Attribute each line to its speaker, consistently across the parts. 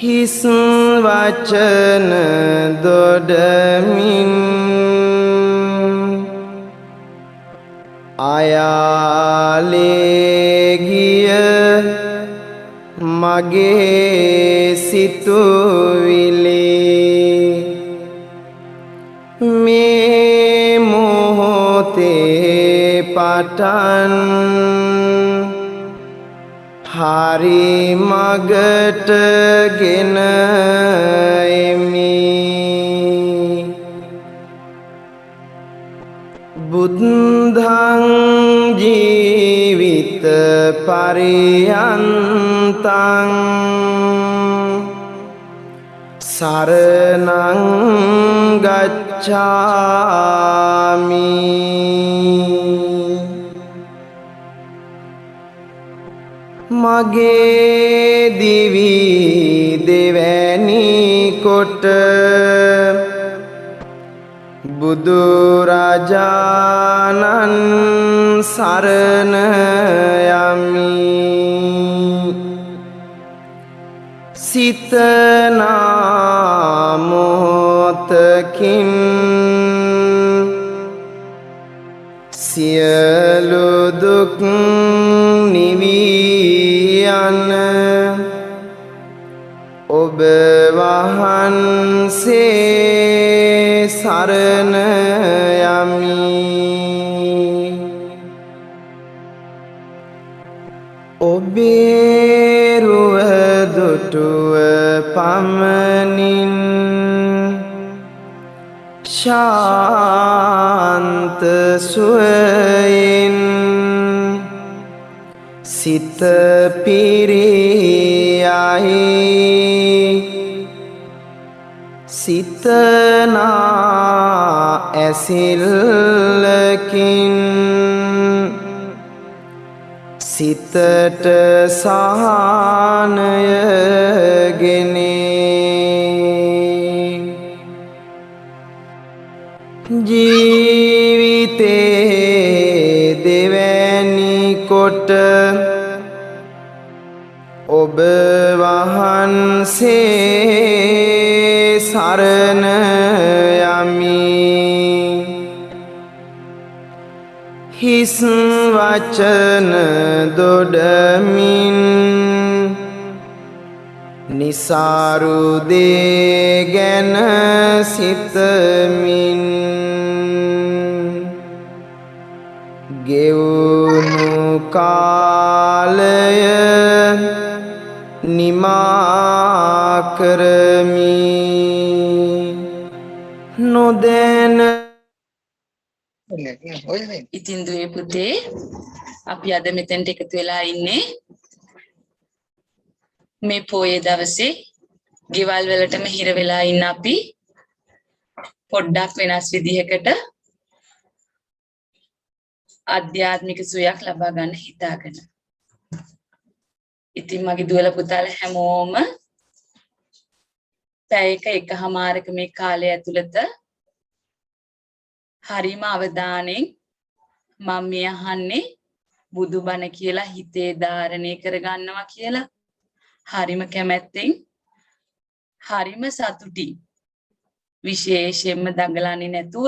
Speaker 1: හිස් වචන දොඩමින් අයාලේ ගිය මගේ සිතුවිලි මේ මොහොතේ පටන් හරි මගට ගෙන එමි බුද්ධං ජීවිත පරියන්තං සරණං ගච්ඡාමි මගේ දිවි දෙවැනි කොට බුදුරජාණන් සරණ යමි සිතනා මොහොතකින් සියලු දුක් නිවී යන ඔබ වහන්සේ සරණ යමි ඔබේ රුව දුටුව පමණින් ශාන්ත සුවයෙන් සිත පිරියයි සිතනා ඇසිල්ලකින් සිතට සහනයගෙනේ ජීවිතේ දෙවැනි කොට ඔබ වහන්සේ සරණ යමි හිස් වචන දොඩමින් නිසාරු දේ ගැන සිතමින් ගෙවුණු කාලය නිමා කරමි නොදැන
Speaker 2: ඉතින් දුවේ පුතේ අපි අද මෙතෙන්ට එකතු වෙලා ඉන්නේ මේ පොයේ දවසේ ගෙවල් වලටම හිර වෙලා ඉන්න අපි පොඩ්ඩක් වෙනස් විදිහකට ආධ්‍යාත්මික සුවයක් ලබා ගන්න හිතාගෙන. ඉතින් මගේ දුවල පුතාලා හැමෝම පැයක එකමාරක මේ කාලය ඇතුළත හරිම අවධානයෙන් මම මේ අහන්නේ බුදුබණ කියලා හිතේ ධාරණය කරගන්නවා කියලා හරිම කැමැත්තෙන් හරිම සතුටි විශේෂයෙන්ම දඟලන්නේ නැතුව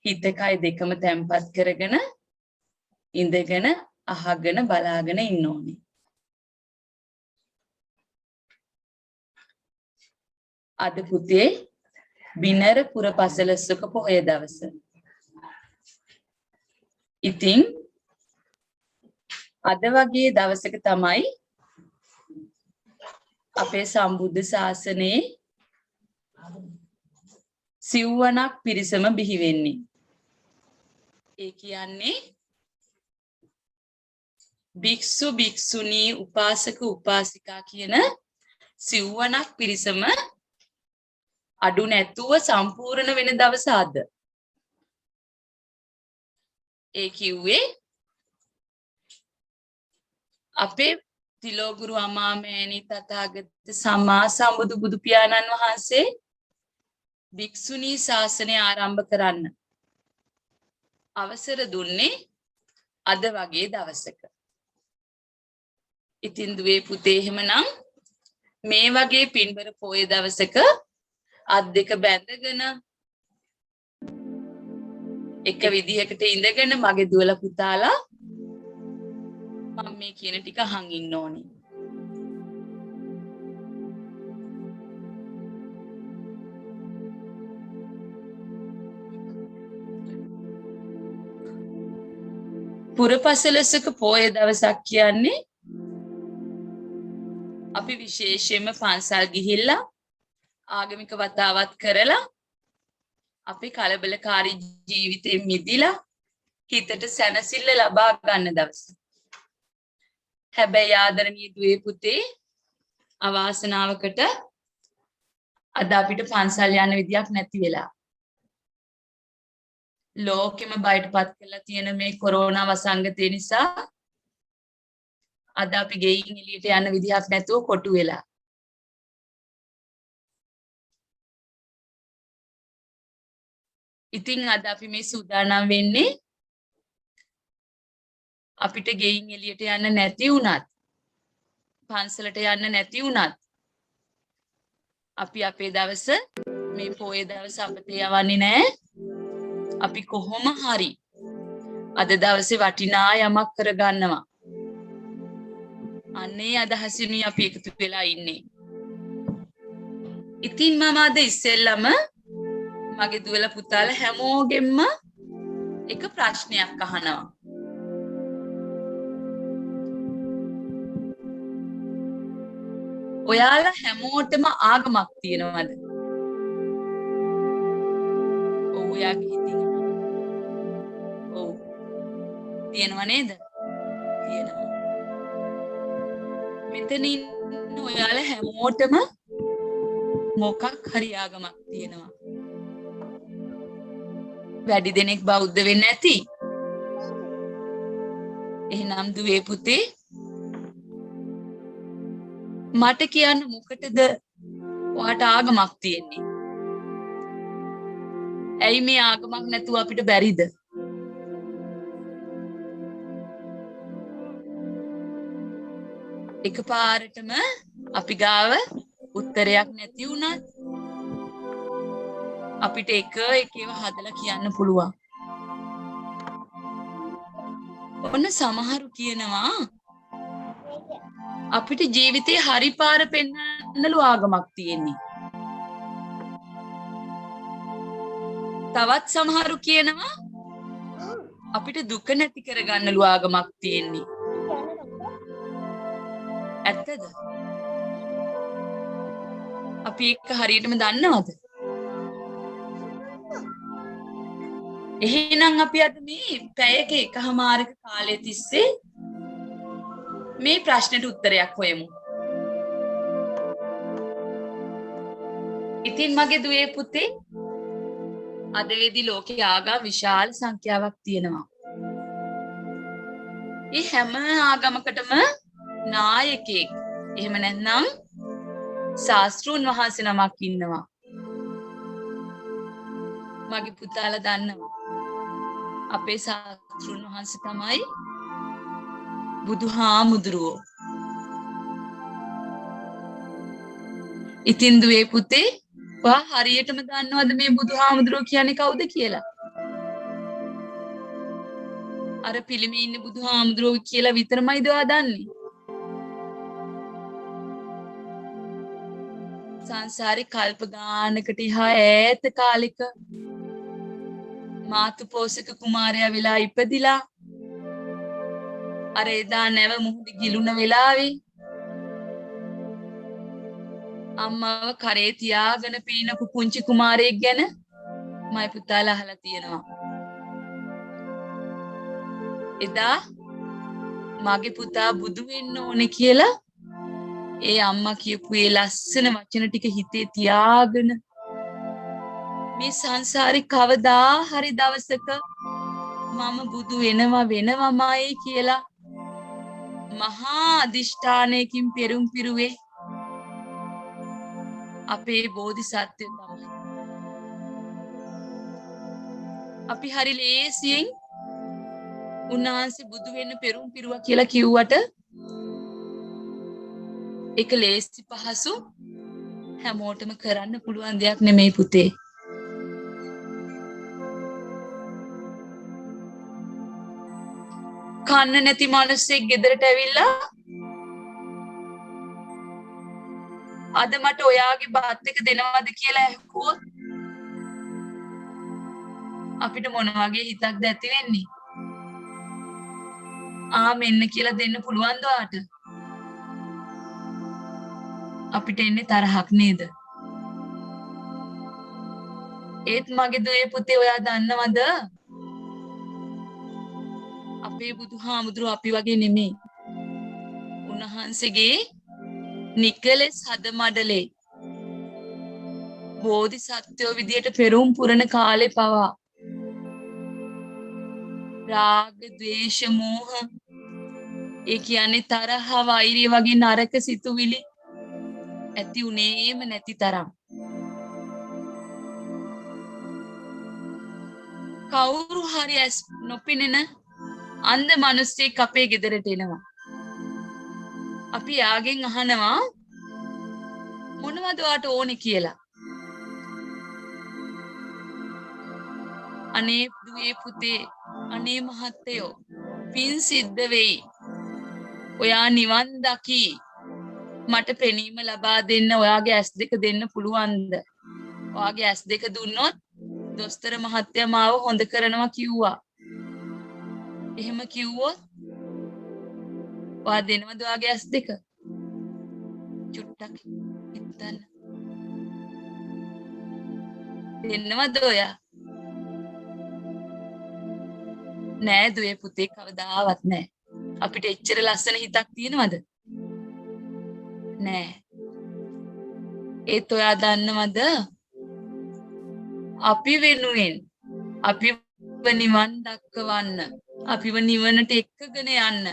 Speaker 2: හිත කය දෙකම තැම්පත් කරගෙන ඉඳගෙන අහගෙන බලාගෙන ඉන්න ඕනේ. අද පුතේ බිනර පුර පසළොස්වක පොහොය දවස. ඉතින් අද වගේ දවසක තමයි අපේ සම්බුද්ධ ශාසනයේ සිව්වනක් පිරිසම බිහි වෙන්නේ. ඒ කියන්නේ භික්ෂු භික්ෂුණී උපාසක උපාසිකා කියන සිව්වනක් පිරිසම අඩු නැතුව සම්පූර්ණ වෙන දවස අද. ඒ කිව්වේ අපේ තිලෝගුරු අමාමෑණී තථාගත සම්මා සම්බුදු බුදු පියාණන් වහන්සේ භික්ෂුණී ශාසනය ආරම්භ කරන්න අවසර දුන්නේ අද වගේ දවසක. ඉතින් දුවේ පුතේ එහෙමනම් මේ වගේ පින්බර පොය දවසක අත් දෙක බැඳගෙන එක විදිහකට ඉඳගෙන මගේ දුවලා පුතාලා මම මේ කියන ටික අහන් ඉන්න ඕනේ. පුරපසළොස්වක පොය දවසක් කියන්නේ අපි විශේෂයෙන්ම පන්සල් ගිහිල්ලා ආගමික වතාවත් කරලා අපි කලබලකාරී ජීවිතයෙන් මිදිලා හිතට සැනසෙල්ල ලබා ගන්න දවස. හැබැයි ආදරණීය දුවේ පුතේ අවාසනාවකට අද අපිට පන්සල් යන්න විදියක් නැති වෙලා. ලෝකෙම බයටපත් කරලා තියෙන මේ කොරෝනා වසංගතය නිසා අද අපි ගෙයින් එළියට යන්න විදියක් නැතුව කොටු වෙලා. ඉතින් අද අපි මේ සූදානම් වෙන්නේ අපිට ගෙයින් එළියට යන්න නැති වුණත් පන්සලට යන්න නැති වුණත් අපි අපේ දවස මේ පොය දවස අපතේ යවන්නේ නැහැ. අපි කොහොම හරි අද දවසේ වටිනා යමක් කරගන්නවා. අන්නේ අදහසිනුයි අපි එකතු වෙලා ඉන්නේ. ඉතින් මම අද ඉස්සෙල්ලම මගේ දුවලා පුතාලා හැමෝගෙම එක ප්‍රශ්නයක් අහනවා. ඔයාලා හැමෝටම ආගමක් තියෙනවද? ඔව් ඔයාගේ හිතින්. ඔව්. තියෙනව නේද? තියෙනවා. මෙතන ඉන්න ඔයාලා හැමෝටම මොකක් හරි ආගමක් තියෙනවා. වැඩි දෙනෙක් බෞද්ධ වෙන්නේ නැති. එහෙනම් දුවේ පුතේ මට කියන්න මොකටද ඔයාට ආගමක් තියෙන්නේ? ඇයි මේ ආගමක් නැතුව අපිට බැරිද? එකපාරටම අපි ගාව උත්තරයක් නැති වුණත් අපිට එක එකව හදලා කියන්න පුළුවන්. ඔන්න සමහරු කියනවා අපිට ජීවිතේ හරි පාර පෙන්වන්නලු ආගමක් තියෙන්නේ. තවත් සමහරු කියනවා අපිට දුක නැති කරගන්නලු ආගමක් තියෙන්නේ. ඇත්තද? අපි එක හරියටම දන්නවද? එහෙනම් අපි අද මේ පැයක එකමාරක කාලය තිස්සේ මේ ප්‍රශ්නෙට උත්තරයක් හොයමු. ඉතින් මගේ දුවේ පුතේ අද වේදී ලෝකයේ ආගම් විශාල සංඛ්‍යාවක් තියෙනවා. මේ හැම ආගමකටම නායකයෙක් එහෙම නැත්නම් ශාස්ත්‍රූන් වහන්සේ නමක් ඉන්නවා. මගේ පුතාලා දන්නවා අපේ ශාස්ත්‍රූන් වහන්සේ තමයි බුදුහාමුදුරුවෝ. ඉතින් දුවේ පුතේ ඔයා හරියටම දන්නවද මේ බුදුහාමුදුරුවෝ කියන්නේ කවුද කියලා? අර පිළිමේ ඉන්න බුදුහාමුදුරුවෝ කියලා විතරමයිද ඔයා දන්නේ? සංසාරේ කල්ප ගානකට එහා ඈත කාලෙක මාතු පෝෂක කුමාරයා වෙලා ඉපදිලා අර එදා නැව මුහුද ගිලුණ වෙලාවේ අම්මව කරේ තියාගෙන පීනපු පුංචි කුමාරයෙක් ගැන මයි පුතාලා අහලා තියෙනවා. එදා මගේ පුතා බුදු වෙන්න ඕනේ කියලා ඒ අම්මා කියපු ඒ ලස්සන වචන ටික හිතේ තියාගෙන මේ සංසාරේ කවදා හරි දවසක මම බුදු වෙනවමයි කියලා මහා අදිෂ්ඨානයකින් පෙරුම් පිරුවේ අපේ බෝධිසත්වය තමයි. අපි හරි ලේසියෙන් උන්වහන්සේ බුදු වෙන්න පෙරුම් පිරුවා කියලා කිව්වට ඒක ලේසි පහසු හැමෝටම කරන්න පුළුවන් දෙයක් නෙමෙයි පුතේ. කන්න නැති මිනිස්සෙක් ගෙදරට ඇවිල්ලා අද මට ඔයාගේ බත් එක දෙනවද කියලා ඇහුවොත් අපිට මොන වගේ හිතක්ද ඇති වෙන්නේ? මෙන්න කියලා දෙන්න පුළුවන්ද ඔයාට? අපිට එන්නේ තරහක් නේද? ඒත් මගේ දුවේ පුතේ ඔයා දන්නවද? අපේ බුදුහාමුදුරුවෝ අපි වගේ නෙමෙයි. උන්වහන්සේගේ නිකලස් හද මඩලේ බෝධිසත්වයෝ විදියට පෙරම් පුරන කාලේ පවා රාග, ද්වේෂ, මෝහ ඒ කියන්නේ තරහ, වෛරය වගේ නරක සිතුවිලි ඇති උනේම නැති තරම්. කවුරු හරි ඇස් නොපෙනෙන අන්ධ මිනිස්සෙක් අපේ ගෙදරට එනවා. අපි යාගෙන් අහනවා මොනවද ඔයාට ඕනේ කියලා. අනේ දුවේ පුතේ, අනේ මහත්තයෝ, පින් සිද්ධ වෙයි. ඔයා නිවන් දකි. මට පෙනීම ලබා දෙන්න ඔයාගේ ඇස් දෙක දෙන්න පුළුවන්ද? ඔයාගේ ඇස් දෙක දුන්නොත් දොස්තර මහත්තයා මාව හොඳ කරනවා කිව්වා. එහෙම කිව්වොත් ඔයා දෙනවද ඔයාගේ ඇස් දෙක? චුට්ටක් හිතන්න. දෙන්නවද ඔයා? නෑ දුවේ පුතේ, කවදාවත් නෑ. අපිට එච්චර ලස්සන හිතක් තියෙනවද? නෑ. ඒත් ඔයා දන්නවද? අපි වෙනුවෙන් අපිව නිවන් දක්වන්න, අපිව නිවනට එක්කගෙන යන්න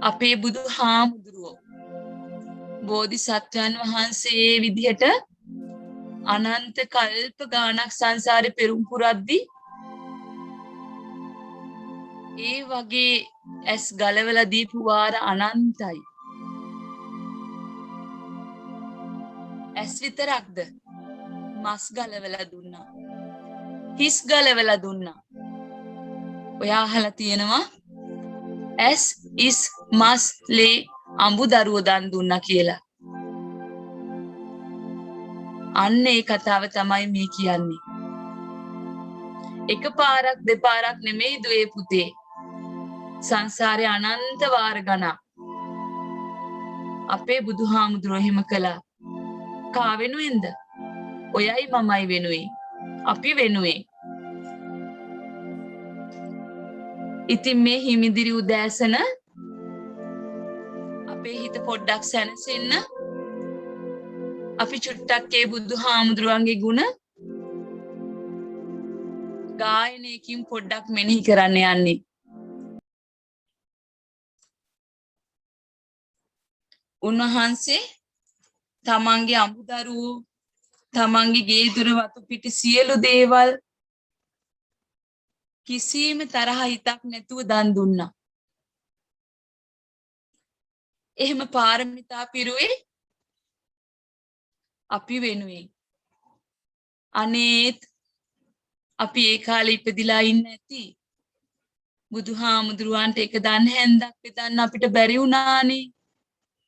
Speaker 2: අපේ බුදුහාමුදුරුවෝ බෝධිසත්වයන් වහන්සේ විදිහට අනන්ත කල්ප ගානක් සංසාරේ පෙරම් පුරද්දී ඒ වගේ ඇස් ගලවලා දීපු වාර අනන්තයි. ඇස් විතරක්ද? මස් ගලවලා දුන්නා. හිස් ගලවලා දුන්නා. ඔයා අහලා තියෙනවා ඇස් ඉස් මස් ලේ අඹු දරුවෝ දන් දුන්නා කියලා. අන්න ඒ කතාව තමයි මේ කියන්නේ. එක පාරක් දෙපාරක් නෙමෙයි දුවේ පුතේ. සංසාරේ අනන්ත වාර ගණන් අපේ බුදුහාමුදුරුවෝ එහෙම කළා. කා වෙනුවෙන්ද? ඔයයි මමයි වෙනුවෙන්. අපි වෙනුවෙන්. ඉතින් මේ හිමිදිරි උදෑසන අපේ හිත පොඩ්ඩක් සැනසෙන්න අපි චුට්ටක් ඒ බුදුහාමුදුරුවන්ගේ ගුණ ගායනයකින් පොඩ්ඩක් මෙනෙහි කරන්න යන්නේ. උන්වහන්සේ තමන්ගේ අමුදරුවෝ, තමන්ගේ ගේ දුර වතු පිටි සියලු දේවල් කිසිම තරහ හිතක් නැතුව දන් දුන්නා. එහෙම පාරමිතා පිරුවේ අපි වෙනුවෙන්. අනේත් අපි ඒ කාලේ ඉපදිලා ඉන්න ඇති. බුදුහාමුදුරුවන්ට එක දන් හැන්දක් බෙදන්න අපිට බැරි වුණානේ.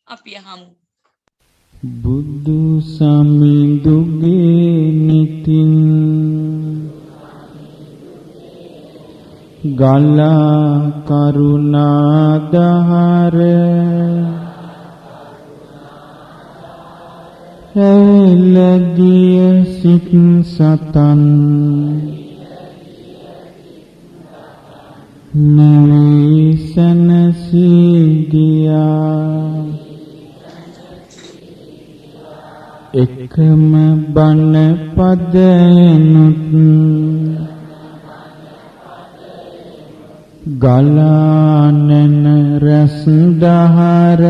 Speaker 2: අපි අහමු.
Speaker 3: බුදු සමිඳුගේ නිතින් ගලා කරුණාදහර එළගිය සිත් සතන් නිවිසනසී ගියා එකම බණ පදනුත් ගලානන රැස් දහර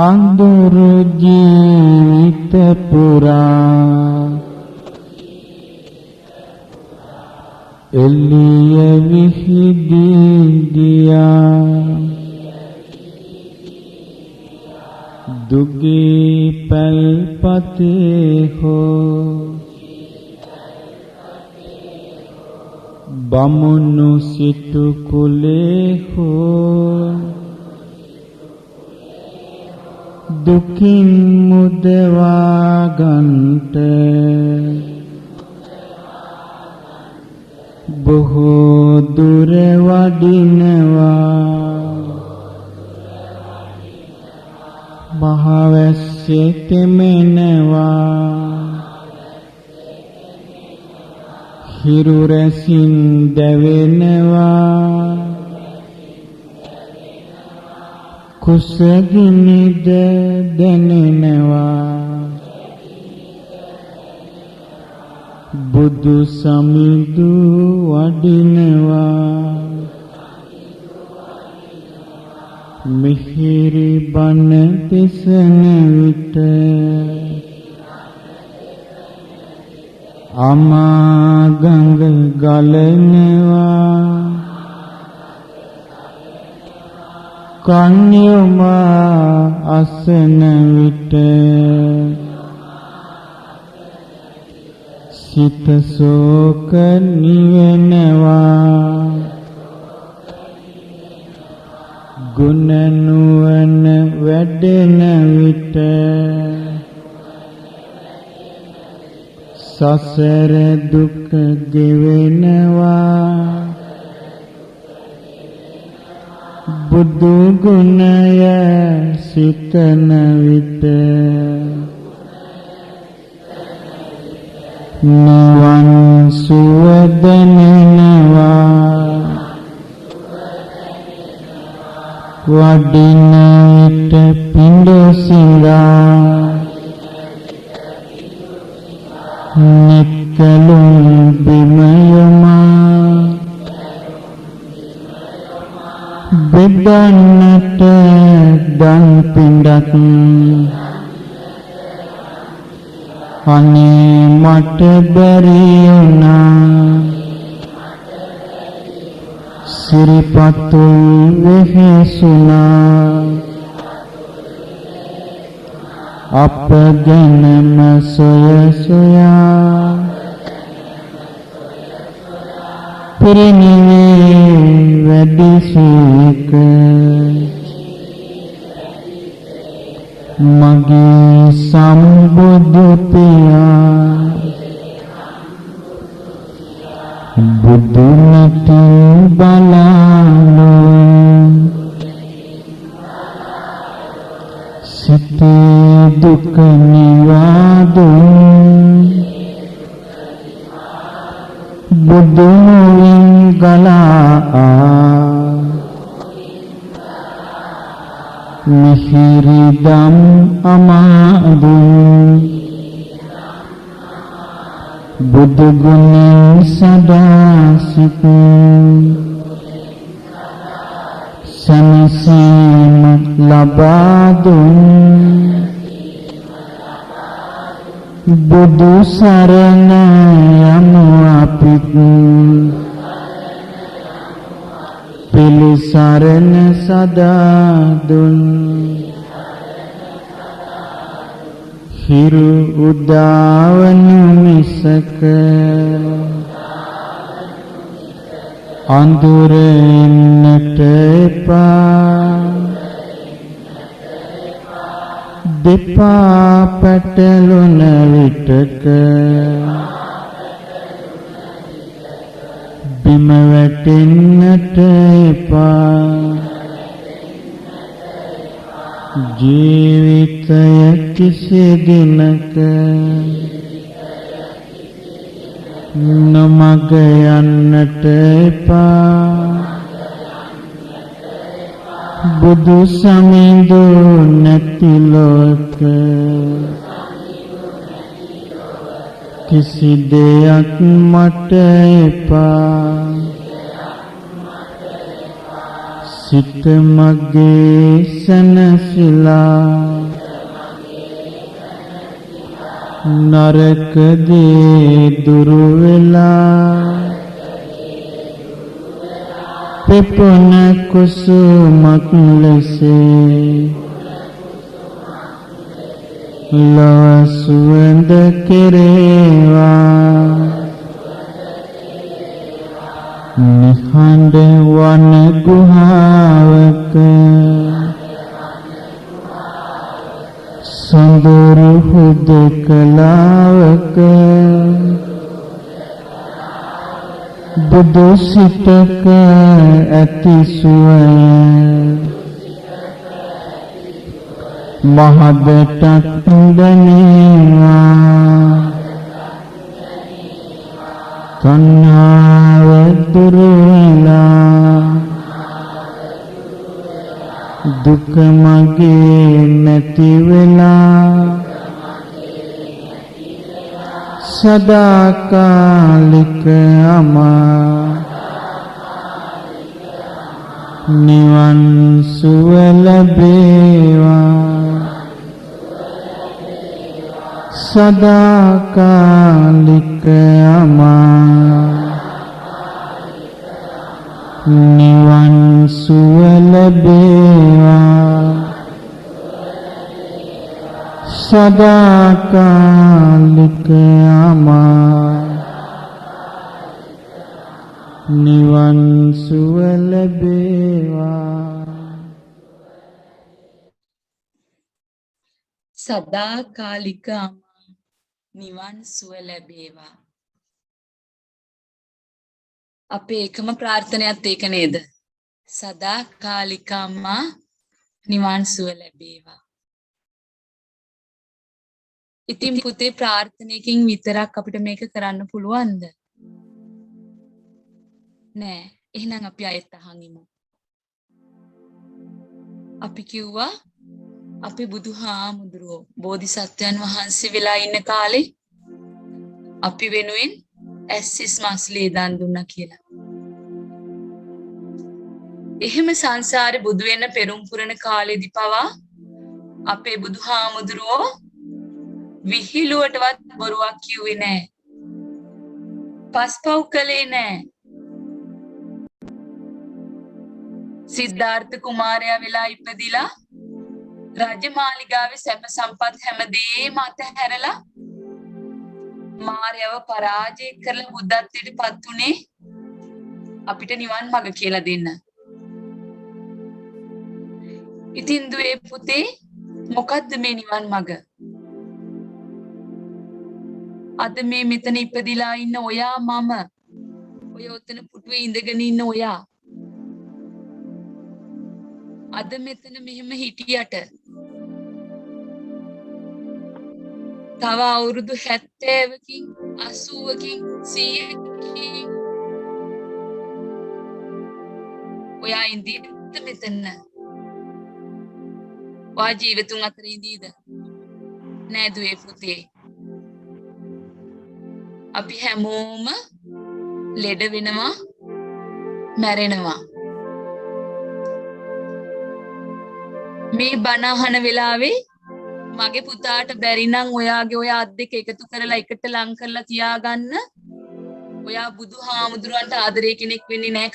Speaker 3: අඳුරු ජීවිත පුරා එළිය විහිදී ගියා දුගී පැල්පතේ හෝ බමුණු සිටු කුලේ හෝ දුකින් මුදවා ගන්ට බොහෝ දුර වඩිනවා මහවැස්සේ තෙමෙනවා හිරු රැසින් දැවෙනවා කුසගිනිද දැනෙනවා බුදු සමිඳු වඩිනවා මිහිරි බණ දෙසන විට අමා ගඟ ගලනවා කන්‍යමා අසන විට සිත සෝක නිවෙනවා ගුණ නුවණ වැඩෙන විට සසර දුක ගෙවෙනවා බුදු ගුණය සිතන විට නිවන් සුව දැනෙනවා වඩින විට පිඬ සිඟා නිකලුම් බිමයමා බෙදන්නට දන් පිඬක් අනේ මට බැරි වුණා සිරිපතුල් වෙහෙසුණා අප ගැනම සොය සොයා පිරිනිවේ වැඩි සීක මගේ සම්බුදු පියා බුදුනට බලාලෝ සිතේ දුක නිවාදුන් බුදුන් ගලා මිහිරි දම් අමාදුන් බුදු ගුණ සදා සිත සනසීම ලබා දුන් බුදු සරණ යමු අපිත් පිළිසරණ සදා දුන් හිරු උදාවනු මිසක අඳුරෙන්නට එපා දෙපා පැටලුන විටක බිම වැටෙන්නට එපා ජීවිතය කිසි දිනක නොමග යන්නට එපා බුදු සමිඳු නැති ලෝක කිසි දෙයක් මට එපා සිත මගේ සනසිලා නරක දේ දුරු වෙලා පිපුන කුසුමක් ලෙසේ ලොව සුවඳ කෙරේවා නිහඬ වන ගුහාවක සොඳුරු හුදකලාවක බුදු සිතක ඇති සුවය මහදටත් දැනේවා තණ්හාව දුරු වෙලා දුක මගේ නැති වෙලා සදාකාලික අමා නිවන් සුව ලැබේවා සදාකාලික අමා නිවන් සුව ලැබේවා සදාකාලික අමා නිවන් සුව ලැබේවා
Speaker 2: සදාකාලික අමා නිවන් සුව ලැබේවා. අපේ එකම ප්‍රාර්ථනයත් ඒක නේද? සදාකාලික අමා නිවන් සුව ලැබේවා. ඉතින් පුතේ ප්‍රාර්ථනයකින් විතරක් අපිට මේක කරන්න පුළුවන්ද? නෑ. එහෙනම් අපි අයත් අහන් ඉමු. අපි කිව්වා අපි බුදුහාමුදුරුවෝ බෝධිසත්වයන් වහන්සේ වෙලා ඉන්න කාලේ අපි වෙනුවෙන් ඇස්සිස් මස්ලේ දන් දුන්නා කියලා. එහෙම සංසාරේ බුදු වෙන්න පෙරම් පුරන කාලෙදි පවා අපේ බුදුහාමුදුරුවෝ විහිළුවටවත් බොරුවක් කිව්වේ නෑ. පස්පව් කළේ නෑ. සිද්ධාර්ථ කුමාරයා වෙලා ඉපදිලා රජමාලිගාවේ සැප සම්පත් හැමදේම අතහැරලා මාරයව පරාජය කරලා බුද්ධත්වයට පත් උනේ අපිට නිවන් මඟ කියලා දෙන්න. ඉතින් දුවේ පුතේ මොකද්ද මේ නිවන් මඟ? අද මේ මෙතන ඉපදිලා ඉන්න ඔයා මම ඔය ඔතන පුටුවේ ඉඳගෙන ඉන්න ඔයා අද මෙතන මෙහෙම හිටියට තව අවුරුදු 70කින් 80කින් 100කින් ඔයා ඉඳීද මෙතන? ඔයා ජීවිතුන් අතර ඉඳීද? නෑ දුවේ පුතේ. අපි හැමෝම ලෙඩ වෙනවා මැරෙනවා. මේ බණ අහන වෙලාවේ මගේ පුතාට බැරි නම් ඔයාගේ ඔය අත් දෙක එකතු කරලා එකට ලං කරලා තියාගන්න. ඔයා බුදුහාමුදුරන්ට ආදරේ කෙනෙක් වෙන්නේ නැහැ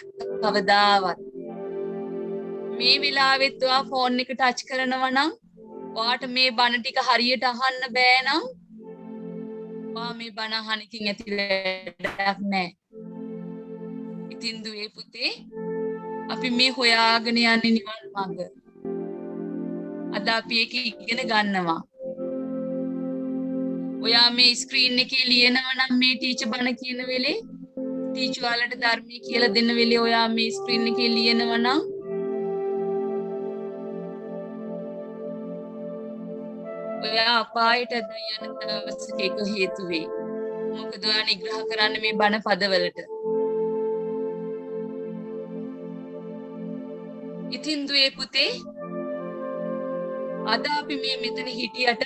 Speaker 2: කවදාවත්. මේ වෙලාවෙත් ඔයා ෆෝන් එක ටච් කරනවා නම් ඔයාට මේ බණ ටික හරියට අහන්න බෑ නම් ඔයා මේ බණ අහන එකකින් ඇති වැඩක් නැහැ. ඉතින් දුවේ පුතේ අපි මේ හොයාගෙන යන්නේ නිවන් මඟ. අද අපි ඒක ඉගෙන ගන්නවා. ඔයා මේ ස්ක්‍රීන් එකේ ලියනවා නම් මේ ටීචර් බණ කියන වෙලේ ටීචර් වලට ධර්මයේ කියලා දෙන්න වෙලේ ඔයා මේ ස්ක්‍රීන් එකේ ලියනවා නම් ඔයා අපායට යන දවසක ඒක හේතු වෙයි. මොකද ඔයා නිග්‍රහ කරන්න මේ බණ පදවලට. ඉතින් දුවේ පුතේ අද අපි මේ මෙතන හිටියට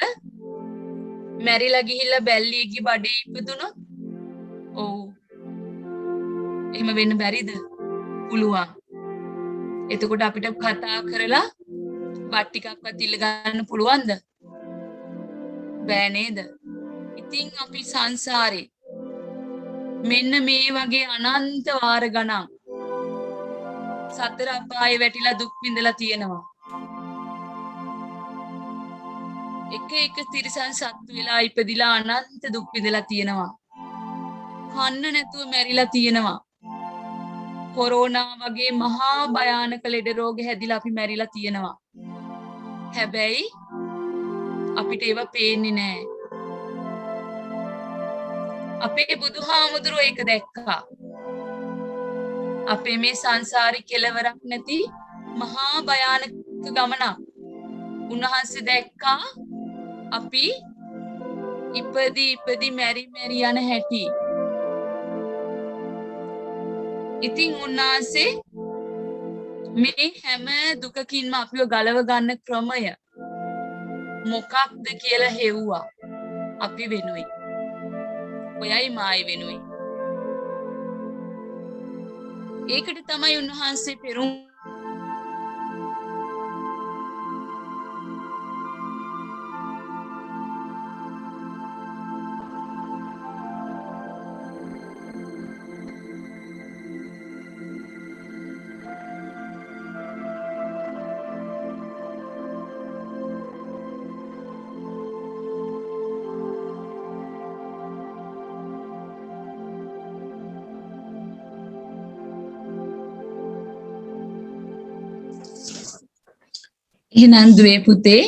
Speaker 2: මැරිලා ගිහිල්ලා බැල්ලියගේ බඩේ ඉපදුනොත් ඔව් එහෙම වෙන්න බැරිද? පුළුවන්. එතකොට අපිට කතා කරලා වත් ටිකක්වත් ඉල්ල ගන්න පුළුවන්ද? බෑ නේද? ඉතින් අපි සංසාරේ මෙන්න මේ වගේ අනන්ත වාර ගණන් සතර අපායේ වැටිලා දුක් විඳලා තියෙනවා. එක තිරිසන් සත්තු වෙලා ඉපදිලා අනන්ත දුක් විඳලා තියෙනවා. කන්න නැතුව මැරිලා තියෙනවා. කොරෝනා වගේ මහා භයානක ලෙඩ රෝග හැදිලා අපි මැරිලා තියෙනවා. හැබැයි අපිට ඒව පේන්නේ නැහැ. අපේ බුදුහාමුදුරුවෝ ඒක දැක්කා. අපේ මේ සංසාරේ කෙලවරක් නැති මහා භයානක ගමනක්. උන්වහන්සේ දැක්කා අපි ඉපදී මැරි යන හැටි. ඉතින් උන්වහන්සේ මේ හැම දුකකින්ම අපිව ගලව ගන්න ක්‍රමය මොකක්ද කියලා හෙව්වා. අපි වෙනුයි. ඔයයි මායි වෙනුයි. ඒකට තමයි උන්වහන්සේ පෙරුම් එහෙනම් දුවේ පුතේ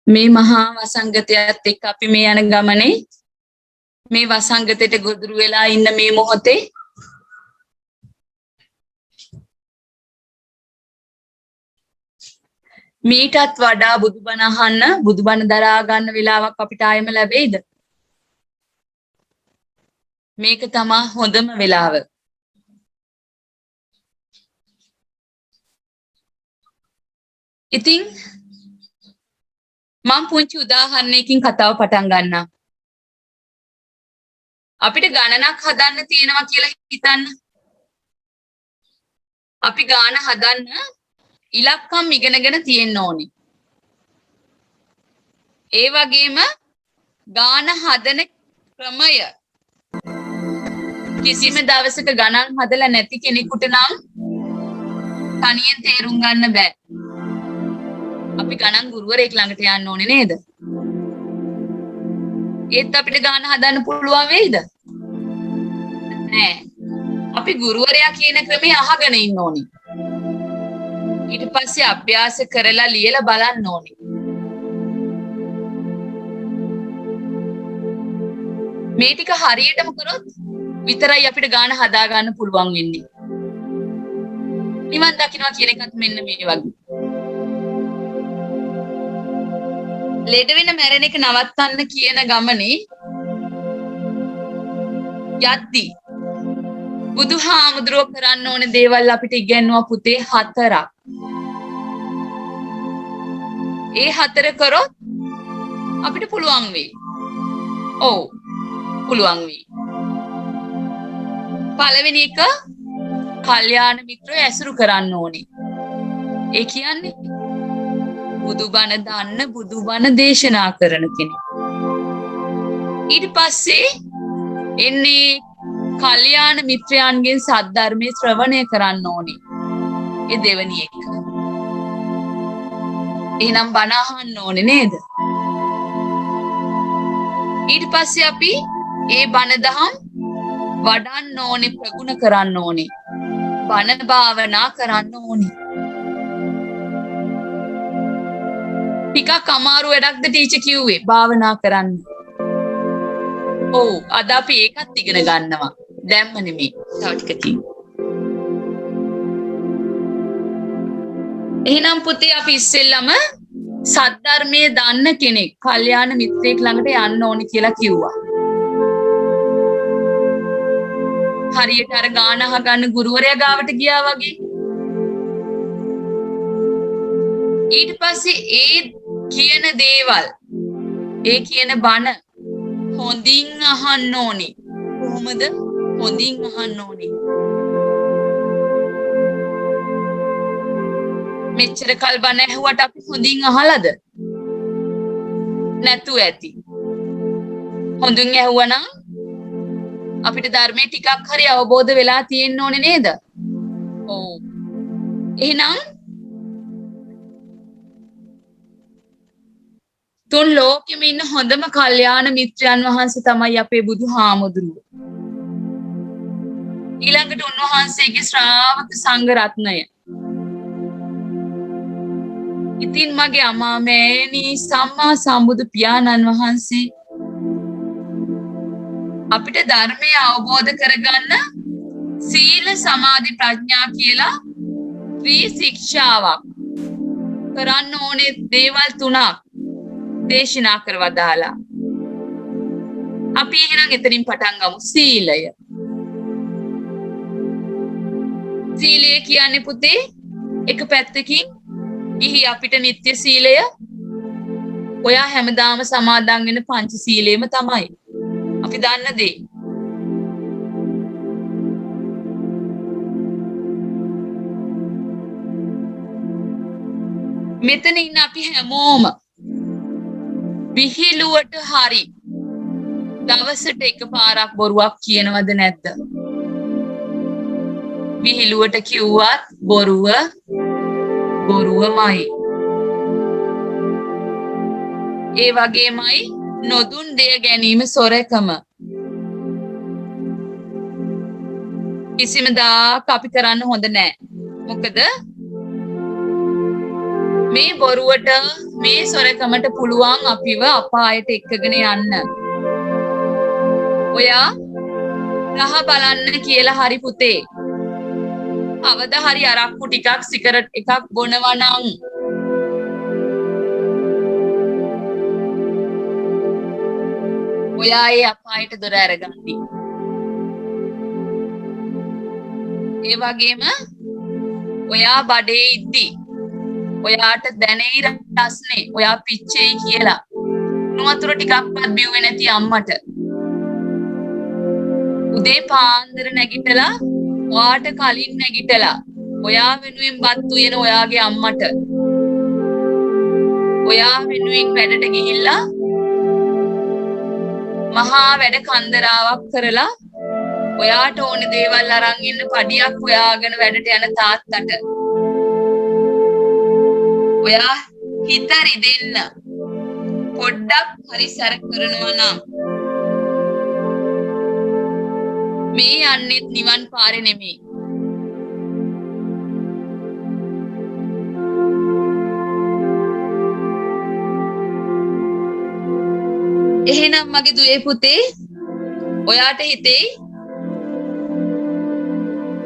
Speaker 2: මේ මහා වසංගතයත් එක්ක අපි මේ යන ගමනේ මේ වසංගතයට ගොදුරු වෙලා ඉන්න මේ මොහොතේ මීටත් වඩා බුදුබණ අහන්න බුදුබණ දරා ගන්න වෙලාවක් අපිට ආයෙම ලැබෙයිද? මේක තමයි හොඳම වෙලාව. ඉතින් මම පුංචි උදාහරණයකින් කතාව පටන් ගන්නම්. අපිට ගණනක් හදන්න තියෙනවා කියලා හිතන්න. අපි ගාන හදන්න ඉලක්කම් ඉගෙනගෙන තියෙන්න ඕනේ. ඒ වගේම ගාන හදන ක්‍රමය කිසිම දවසක ගණන් හදලා නැති කෙනෙකුට නම් තනියෙන් තේරුම් ගන්න බෑ. අපි ගණන් ගුරුවරයෙක් ළඟට යන්න ඕනේ නේද? ඒත් අපිට ගාන හදන්න පුළුවන් වෙයිද? නෑ. අපි ගුරුවරයා කියන ක්‍රමේ අහගෙන ඉන්න ඕනේ. ඊට පස්සේ අභ්‍යාස කරලා ලියලා බලන්න ඕනේ. මේ ටික හරියටම කරොත් විතරයි අපිට ගාන හදා ගන්න පුළුවන් වෙන්නේ. නිවන් දකින්නවා කියන එකත් මෙන්න මේ වගේ. ලෙඩ වෙන මැරෙන එක නවත්තන්න කියන ගමනේ යද්දි බුදුහාමුදුරුවෝ කරන්න ඕන දේවල් අපිට ඉගෙනුවා පුතේ 4ක්. ඒ 4 කරොත් අපිට පුළුවන් වෙයි. ඔව් පුළුවන් වෙයි. පළවෙනි එක කල්යාණ මිත්‍රයෝ ඇසුරු කරන්න ඕනේ. ඒ කියන්නේ බුදුබණ දන්න බුදුබණ දේශනා කරන කෙනෙක්. ඊට පස්සේ එන්නේ කල්යාණ මිත්‍රයන්ගෙන් සද්ධර්මයේ ශ්‍රවණය කරන්න ඕනේ. ඒ දෙවෙනි එක. එහෙනම් බණ අහන්න ඕනේ නේද? ඊට පස්සේ අපි ඒ බණ දහම් වඩන්න ඕනේ, ප්‍රගුණ කරන්න ඕනේ. බණ භාවනා කරන්න ඕනේ. ටිකක් අමාරු වැඩක්ද ටීචර් කිව්වේ භාවනා කරන්න. ඔව් අද අපි ඒකත් ඉගෙන ගන්නවා. දැම්ම නෙමෙයි. තව ටිකකින්. එහෙනම් පුතේ අපි ඉස්සෙල්ලම සද්ධර්මයේ දන්න කෙනෙක්, කල්යාණ මිත්‍රයෙක් ළඟට යන්න ඕනි කියලා කිව්වා. හරියට අර ගාන අහගන්න ගුරුවරයා ගාවට ගියා වගේ. ඊට පස්සේ ඒ කියන දේවල්, ඒ කියන බණ හොඳින් අහන්න ඕනේ. කොහොමද? හොඳින් අහන්න ඕනේ. මෙච්චර කල් බණ ඇහුවට අපි හොඳින් අහලාද? නැතුව ඇති. හොඳින් ඇහුවනම් අපිට ධර්මයේ ටිකක් හරි අවබෝධ වෙලා තියෙන්න ඕනේ නේද? ඔව්. එහෙනම් තුන් ලෝකෙම ඉන්න හොඳම කල්යාණ මිත්‍රයන් වහන්සේ තමයි අපේ බුදුහාමුදුරුවෝ. ඊළඟට උන්වහන්සේගේ ශ්‍රාවක සංඝ රත්නය. ඉතින් මගේ අමා මෑණි සම්මා සම්බුදු පියාණන් වහන්සේ අපිට ධර්මය අවබෝධ කරගන්න සීල සමාධි ප්‍රඥා කියලා ත්‍රිශික්ෂාවක් කරන්න ඕනේ දේවල් තුනක් දේශනා කරවදාලා. අපි එහෙනම් එතනින් පටන් ගමු. සීලය. සීලය කියන්නේ පුතේ එක පැත්තකින් ඉහි අපිට නිත්‍ය සීලය ඔයා හැමදාම සමාදන් වෙන පංච සීලයම තමයි. අපි දන්න දේ. මෙතන ඉන්න අපි හැමෝම විහිළුවට හරි දවසට එකපාරක් බොරුවක් කියනවද නැද්ද? විහිළුවට කිව්වත් බොරුවමයි. ඒ වගේමයි නොදුන් දෙය ගැනීම සොරකම. කිසිම දාක අපි කරන්න හොඳ නෑ. මොකද මේ බොරුවට මේ සොරකමට පුළුවන් අපිව අපායට එක්කගෙන යන්න. ඔයා රහ බලන්න කියලා හරි පුතේ. අවද හරි අරක්කු ටිකක් සිගරට් එකක් බොනවා නම් ඔයා ඒ අපායට දොර අරගන්නි. ඒ වගේම ඔයා බඩේ ඉද්දි ඔයාට දැනෙයි රස්නේ ඔයා පිච්චෙයි කියලා නුවතුර ටිකක්වත් බිව්වේ නැති අම්මට උදේ පාන්දර නැගිටලා ඔයාට කලින් නැගිටලා ඔයා වෙනුවෙන් බත් උයන ඔයාගේ අම්මට ඔයා වෙනුවෙන් වැඩට ගිහිල්ලා මහා වැඩ කන්දරාවක් කරලා ඔයාට ඕන දේවල් අරන් ඉන්න පඩියක් හොයාගෙන වැඩට යන තාත්තට ඔයා හිත රිදෙන්න පොඩ්ඩක් හරි සැර කරනවා නම් මේ යන්නේ නිවන් පාරේ නෙමෙයි. එහෙනම් මගේ දුවේ පුතේ ඔයාට හිතේ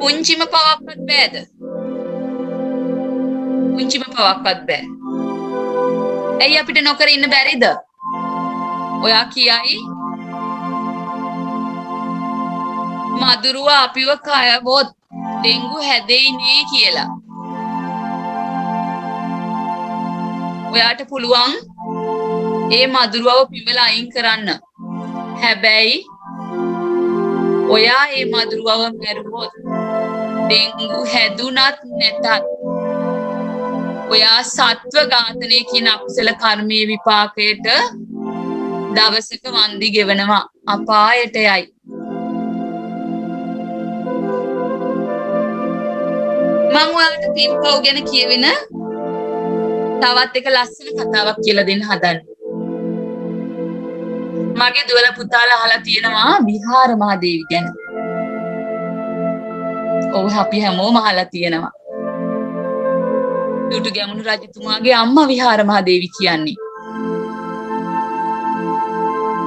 Speaker 2: පුංචිම පවක්වත් බෑද? පුංචිම පවක්වත් බෑ. ඇයි අපිට නොකර ඉන්න බැරිද? ඔයා කියයි මදුරුව අපිව කයවොත් ඩෙන්ගු හැදෙයි නේ කියලා. ඔයාට පුළුවන් ඒ මදුරුවව පිඹලා අයින් කරන්න. හැබැයි ඔයා ඒ මදුරුවව මැරුවොත් ඩෙන්ගු හැදුනත් නැතත් ඔයා සත්ව ඝාතනය කියන අකුසල කර්මයේ විපාකයට දවසක වන්දි ගෙවනවා අපායට යයි. මම ඔයාලට පින්පව් ගැන කියවෙන තවත් එක ලස්සන කතාවක් කියලා දෙන්න හදන්නේ. මගේ දුවල පුතාලා අහලා තියෙනවා විහාර මහදේවි ගැන. ඔව් අපි හැමෝම අහලා තියෙනවා. දුටු ගැමුණු රජතුමාගේ අම්මා විහාර මහදේවි කියන්නේ.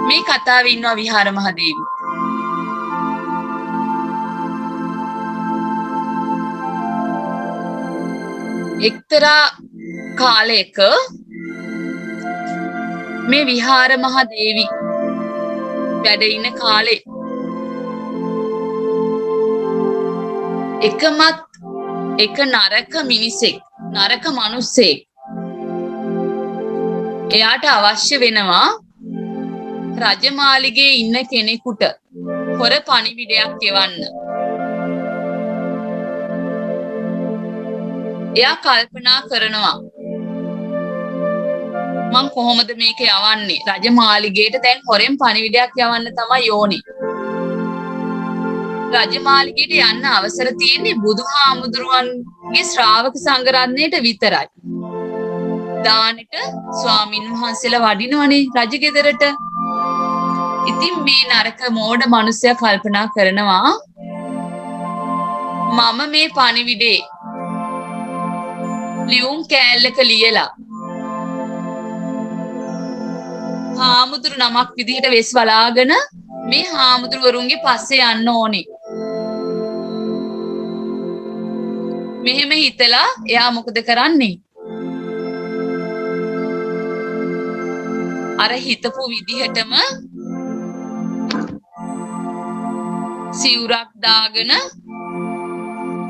Speaker 2: මේ කතාවේ ඉන්නවා විහාර මහදේවි. එක්තරා කාලයක මේ විහාර මහදේවි වැඩ ඉන්න කාලේ එකමත් එක නරක මිනිසෙක් නරක මිනිස්සෙක් එයාට අවශ්‍ය වෙනවා රජමාලිගේ ඉන්න කෙනෙකුට හොර පණිවිඩයක් එවන්න. එයා කල්පනා කරනවා මං කොහොමද මේක යවන්නේ? රජමාලිගේට දැන් හොරෙන් පණිවිඩයක් යවන්න තමයි ඕනේ. රජමාලිගයට යන්න අවසර තියෙන්නේ බුදුහාමුදුරුවන්ගේ ශ්‍රාවක සංඝරත්නයට විතරයි. දානෙට ස්වාමින් වහන්සේලා වඩිනවනේ රජගෙදරට. ඉතින් මේ නරක මෝඩ මිනිසයා කල්පනා කරනවා මම මේ පණිවිඩේ ලියුම් කෑල්ලක ලියලා හාමුදුරු නමක් විදිහට වෙස් වලාගෙන මේ හාමුදුරුවරුන්ගේ පස්සේ යන්න ඕනේ. මෙහෙම හිතලා එයා මොකද කරන්නේ? අර හිතපු විදිහටම සිවුරක් දාගෙන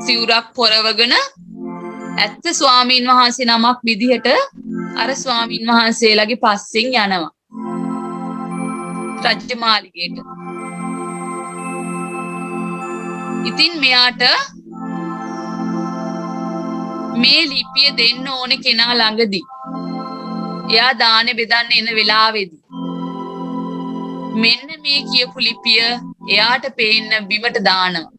Speaker 2: සිවුරක් පොරවගෙන ඇත්ත ස්වාමීන් වහන්සේ නමක් විදිහට අර ස්වාමීන් වහන්සේලාගේ පස්සෙන් යනවා රජමාලිගයට. ඉතින් මෙයාට මේ ලිපිය දෙන්න ඕනේ කෙනා ළඟදී. එයා දානේ බෙදන්න එන වෙලාවේදී මෙන්න මේ කියපු ලිපිය එයාට පේන්න බිමට දානවා.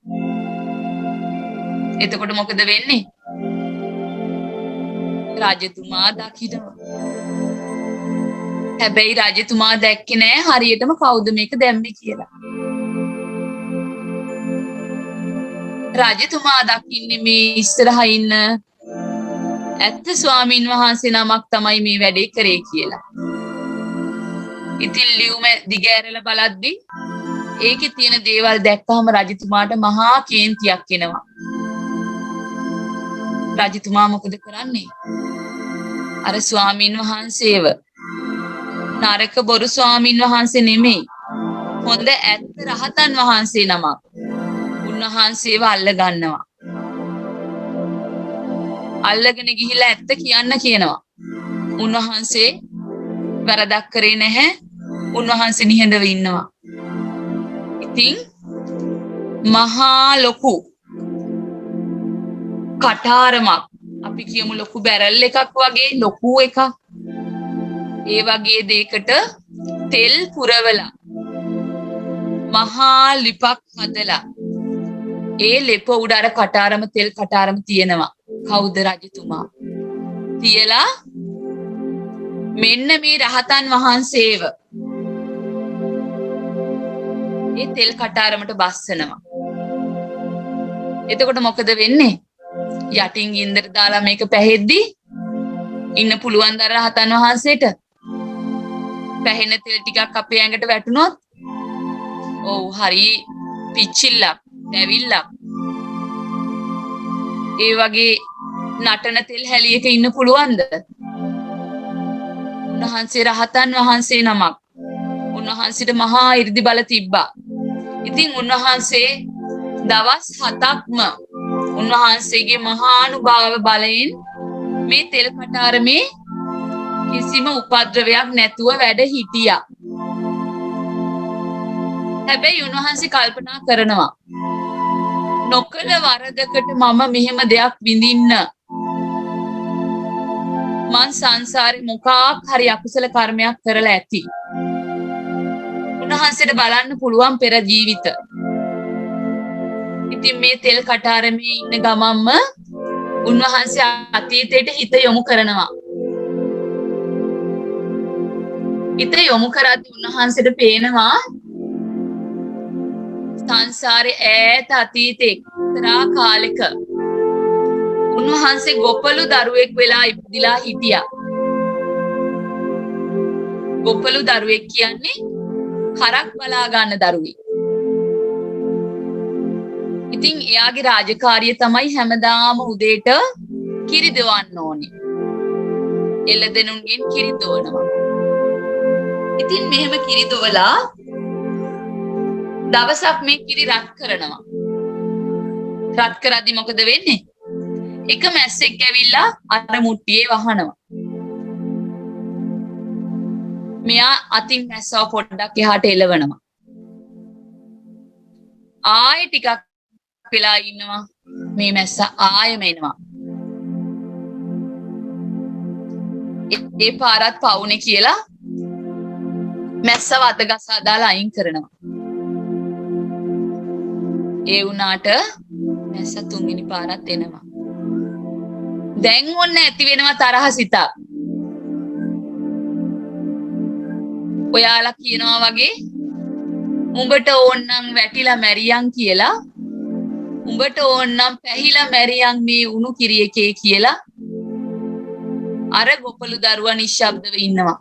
Speaker 2: එතකොට මොකද වෙන්නේ? රජතුමා දකිනවා. හැබැයි රජතුමා දැක්කේ නෑ හරියටම කවුද මේක දැම්මේ කියලා. රජතුමා දකින්නේ මේ ඉස්සරහා ඉන්න ඇත්ත ස්වාමීන් වහන්සේ නමක් තමයි මේ වැඩේ කරේ කියලා. ඉතින් ලියුම දිගෑරලා බලද්දි ඒකේ තියෙන දේවල් දැක්කම රජතුමාට මහා කේන්තියක් එනවා. රජතුමා මොකද කරන්නේ? අර ස්වාමීන් වහන්සේව නරක බොරු ස්වාමීන් වහන්සේ නෙමෙයි හොඳ ඇත්ත රහතන් වහන්සේ නමක් උන්වහන්සේව අල්ල ගන්නවා. අල්ලගෙන ගිහිල්ලා ඇත්ත කියන්න කියනවා. උන්වහන්සේ වැරදක් කරේ නැහැ. උන්වහන්සේ නිහඬව ඉන්නවා. ඉතින් මහා ලොකු කටාරමක් අපි කියමු ලොකු බැරල් එකක් වගේ ලොකු එකක්. ඒ වගේ දෙයකට තෙල් පුරවලා මහා ලිපක් හදලා ඒ ලිප උඩ අර කටාරම තෙල් කටාරම තියෙනවා. කවුද? රජතුමා. තියලා මෙන්න මේ රහතන් වහන්සේව ඒ තෙල් කටාරමට බස්සනවා. එතකොට මොකද වෙන්නේ? යටින් ගින්දර දාලා මේක පැහෙද්දි ඉන්න පුළුවන් ද රහතන් වහන්සේට? පැහෙන තෙල් ටිකක් අපේ ඇඟට වැටුනොත් ඔව් හරි පිච්චිල්ලක් දැවිල්ලක්. ඒ වගේ නටන තෙල් හැලියක ඉන්න පුළුවන්ද? උන්වහන්සේ රහතන් වහන්සේ නමක්. උන්වහන්සේට මහා 이르දි බල තිබ්බා. ඉතින් උන්වහන්සේ දවස් 7ක්ම උන්වහන්සේගේ මහානුභාව බලයෙන් මේ තෙල් කටාරමේ කිසිම උපද්‍රවයක් නැතුව වැඩ හිටියා. හැබැයි උන්වහන්සේ කල්පනා කරනවා නොකල වරදකට මම මෙහෙම දෙයක් විඳින්න මං සංසාරේ මොකක් හරි අකුසල කර්මයක් කරලා ඇති. උන්වහන්සේට බලන්න පුළුවන් පෙර ජීවිත. ඉතින් මේ තෙල් කටාරමේ ඉන්න ගමම්ම උන්වහන්සේ අතීතයට හිත යොමු කරනවා. හිත යොමු කරද්දී උන්වහන්සේට පේනවා සංසාරේ ඈත අතීතේ එක්තරා කාලෙක උන්වහන්සේ ගොපලු දරුවෙක් වෙලා ඉපදිලා හිටියා. ගොපලු දරුවෙක් කියන්නේ හරක් බලා ගන්න දරුවෙක්. ඉතින් එයාගේ රාජකාරිය තමයි හැමදාම උදේට කිරි දවන්න ඕනේ. එළදෙනුන්ගෙන් කිරි දවනවා. ඉතින් මෙහෙම කිරි දවලා දවසක් මේ කිරි රත් කරනවා. රත් කරද්දි මොකද වෙන්නේ? එක මැස්සෙක් ඇවිල්ලා අර මුට්ටියේ වහනවා. මෙයා අතින් මැස්සව පොඩ්ඩක් එහාට එලවනවා. ආයෙ ටිකක් වෙලා ඉන්නවා. මේ මැස්ස ආයෙම එනවා. ඒ පාරත් පවුනේ කියලා මැස්සව අත ගසා දාලා අයින් කරනවා. ඒ වුණාට නැස තුන්වෙනි පාරත් එනවා. දැන් ඔන්න ඇති වෙනවා තරහ සිතක්. ඔයාලා කියනවා වගේ උඹට ඕන්නම් වැටිලා මැරියන් කියලා, උඹට ඕන්නම් පැහිලා මැරියන් මේ උණු කිරි එකේ කියලා අර ගොපළු දරුවා නිශ්ශබ්දව ඉන්නවා.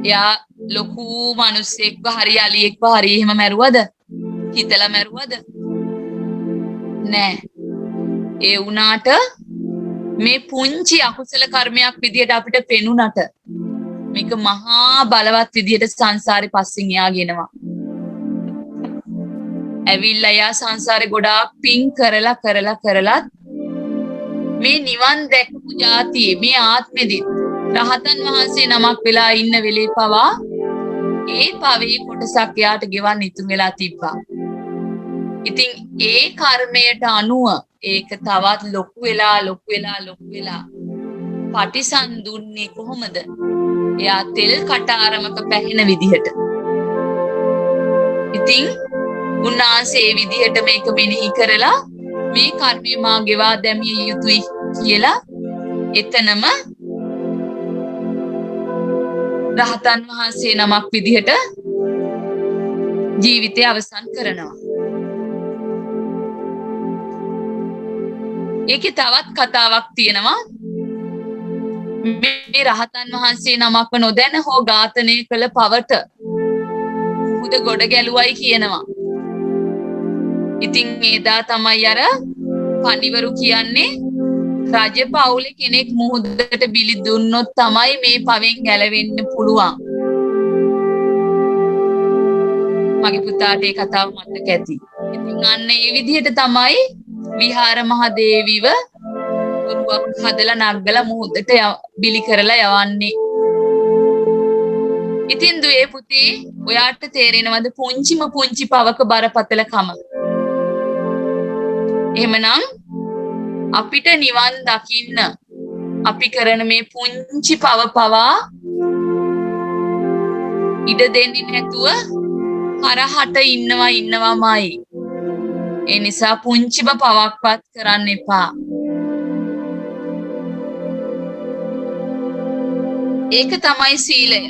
Speaker 2: එයා ලොකු මිනිස්සෙක්ව හරි අලියෙක්ව හරි එහෙම මැරුවද? හිතලා මැරුවද? නෑ. ඒ වුණාට මේ පුංචි අකුසල කර්මයක් විදියට අපිට පෙනුනට මේක මහා බලවත් විදියට සංසාරේ පස්සෙන් යාගෙනවා. ඇවිල්ලා යා සංසාරේ ගොඩාක් පින් කරලා මේ නිවන් දැකපු જાතියේ මේ ආත්මෙදී රහතන් වහන්සේ නමක් වෙලා ඉන්න වෙලේ පවා ඒ පවේ කොටසක් යාට ගෙවන්න ඉතුරු වෙලා තිබ්බා. ඉතින් ඒ කර්මයට අනුව ඒක තවත් ලොකු වෙලා පටිසන් දුන්නේ කොහොමද? එයා තෙල් කටාරමක පැහෙන විදිහට. ඉතින් උන්වහන්සේ ඒ විදිහට මේක මෙනෙහි කරලා මේ කර්මය මා ගෙවා දැමිය යුතුයි කියලා එතනම රහතන් වහන්සේ නමක් විදිහට ජීවිතය අවසන් කරනවා. ඒකේ තවත් කතාවක් තියෙනවා. මේ රහතන් වහන්සේ නමක්ව නොදැන හෝ ඝාතනය කළ පවට මුහුද ගොඩ ගැලුවයි කියනවා. ඉතින් එදා තමයි අර පඬිවරු කියන්නේ රජ පවුලේ කෙනෙක් මුහුදට බිලි දුන්නොත් තමයි මේ පවෙන් ගැලවෙන්න පුළුවන්. මගේ පුතාට ඒ කතාව මතක ඇති. ඉතින් අන්න ඒ විදිහට තමයි විහාර මහදේවිව ගුරුවක් හදලා නග්ගලා මුහුදට බිලි කරලා යවන්නේ. ඉතින් දුවේ පුතේ ඔයාට තේරෙනවද පුංචි පවක බරපතලකම? එහෙමනම් අපිට නිවන් දකින්න අපි කරන මේ පුංචි පව පවා ඉඩ දෙන්නේ නැතුව හරහට ඉන්නවමයි. ඒ නිසා පුංචිම පවක්වත් කරන්න එපා. ඒක තමයි සීලය.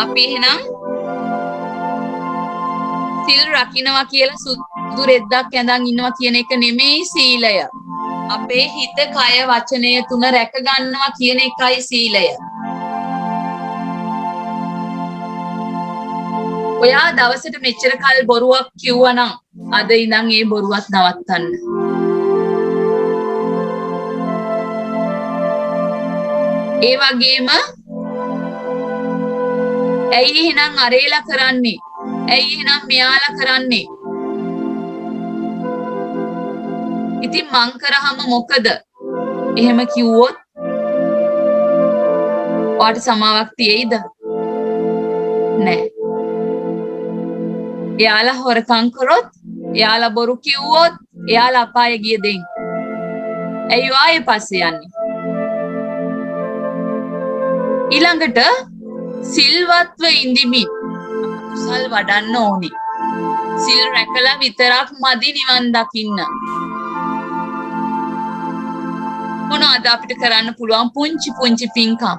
Speaker 2: අපි එහෙනම් සිල් රකින්නවා කියලා සුදු රෙද්දක් ඇඳන් ඉන්නවා කියන එක නෙමෙයි සීලය. අපේ හිත, කය, වචනය තුන රැක ගන්නවා කියන එකයි සීලය. ඔයා දවසට මෙච්චර කල් බොරුවක් කිව්වනම් අද ඉඳන් ඒ බොරුවත් නවත්තන්න. ඒ වගේම ඇයි එහෙනම් අරේලා කරන්නේ? ඇයි එහෙනම් මෙයාලා කරන්නේ? ඉතින් මං කරාම මොකද? එහෙම කිව්වොත් ඔයාට සමාවක් තියෙයිද? නෑ. එයාලා හොරකම් කරොත්, එයාලා බොරු කිව්වොත්, එයාලා අපාය ගිය දෙයින්. ඇයි ආයේ පස්සේ යන්නේ? ඊළඟට සිල්වත්ව ඉඳිමින් කුසල් වඩන්න ඕනේ. සිල් රැකලා විතරක් මදි නිවන් දකින්න. මොනවද අපිට කරන්න පුළුවන් පුංචි පින්කම්?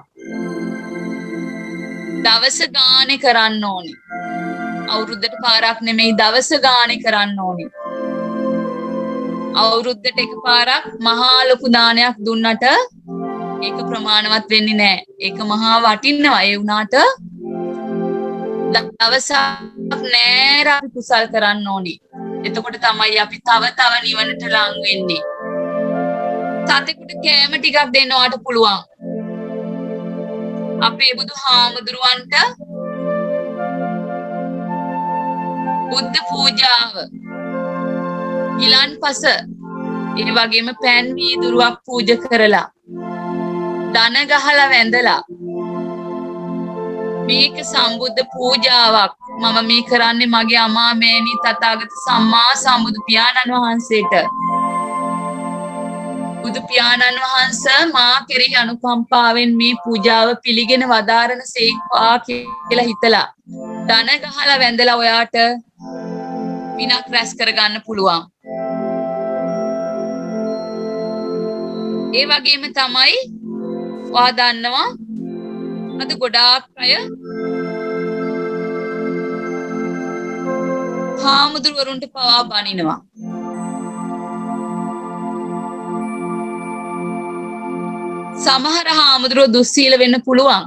Speaker 2: දවස ගානේ කරන්න ඕනේ. අවුරුද්දට පාරක් නෙමෙයි දවස ගානේ කරන්න ඕනේ. අවුරුද්දට එකපාරක් මහා ලොකු දානයක් දුන්නට ඒක ප්‍රමාණවත් වෙන්නේ නැහැ. ඒක මහා වටිනවා. ඒ වුණාට දවසක් නෑර අපි කුසල් කරන්න ඕනේ. එතකොට තමයි අපි තව නිවනට ලං වෙන්නේ. සතෙකුට කෑම ටිකක් දෙන්න ඔයාට පුළුවන්. අපේ බුදුහාමුදුරුවන්ට බුද්ධ පූජාව, ගිලන්පස, ඒ වගේම පෑන් වීදුරුවක් පූජා කරලා දන ගහලා වැඳලා මේක සම්බුද්ධ පූජාවක් මම මේ කරන්නේ මගේ අමා මෑණී තථාගත සම්මා සම්බුදු පියාණන් වහන්සේට. බුදු පියාණන් වහන්සේ මා කෙරෙහි අනුකම්පාවෙන් මේ පූජාව පිළිගෙන වදාරන සේක්වා කියලා හිතලා දන ගහලා වැඳලා ඔයාට විනක් රැස් කරගන්න පුළුවන්. ඒ වගේම තමයි ඔයා දන්නවා අද ගොඩාක් අය හාමුදුරුවරුන්ට පවා බනිනවා. සමහර හාමුදුරුවෝ දුස්සීල වෙන්න පුළුවන්.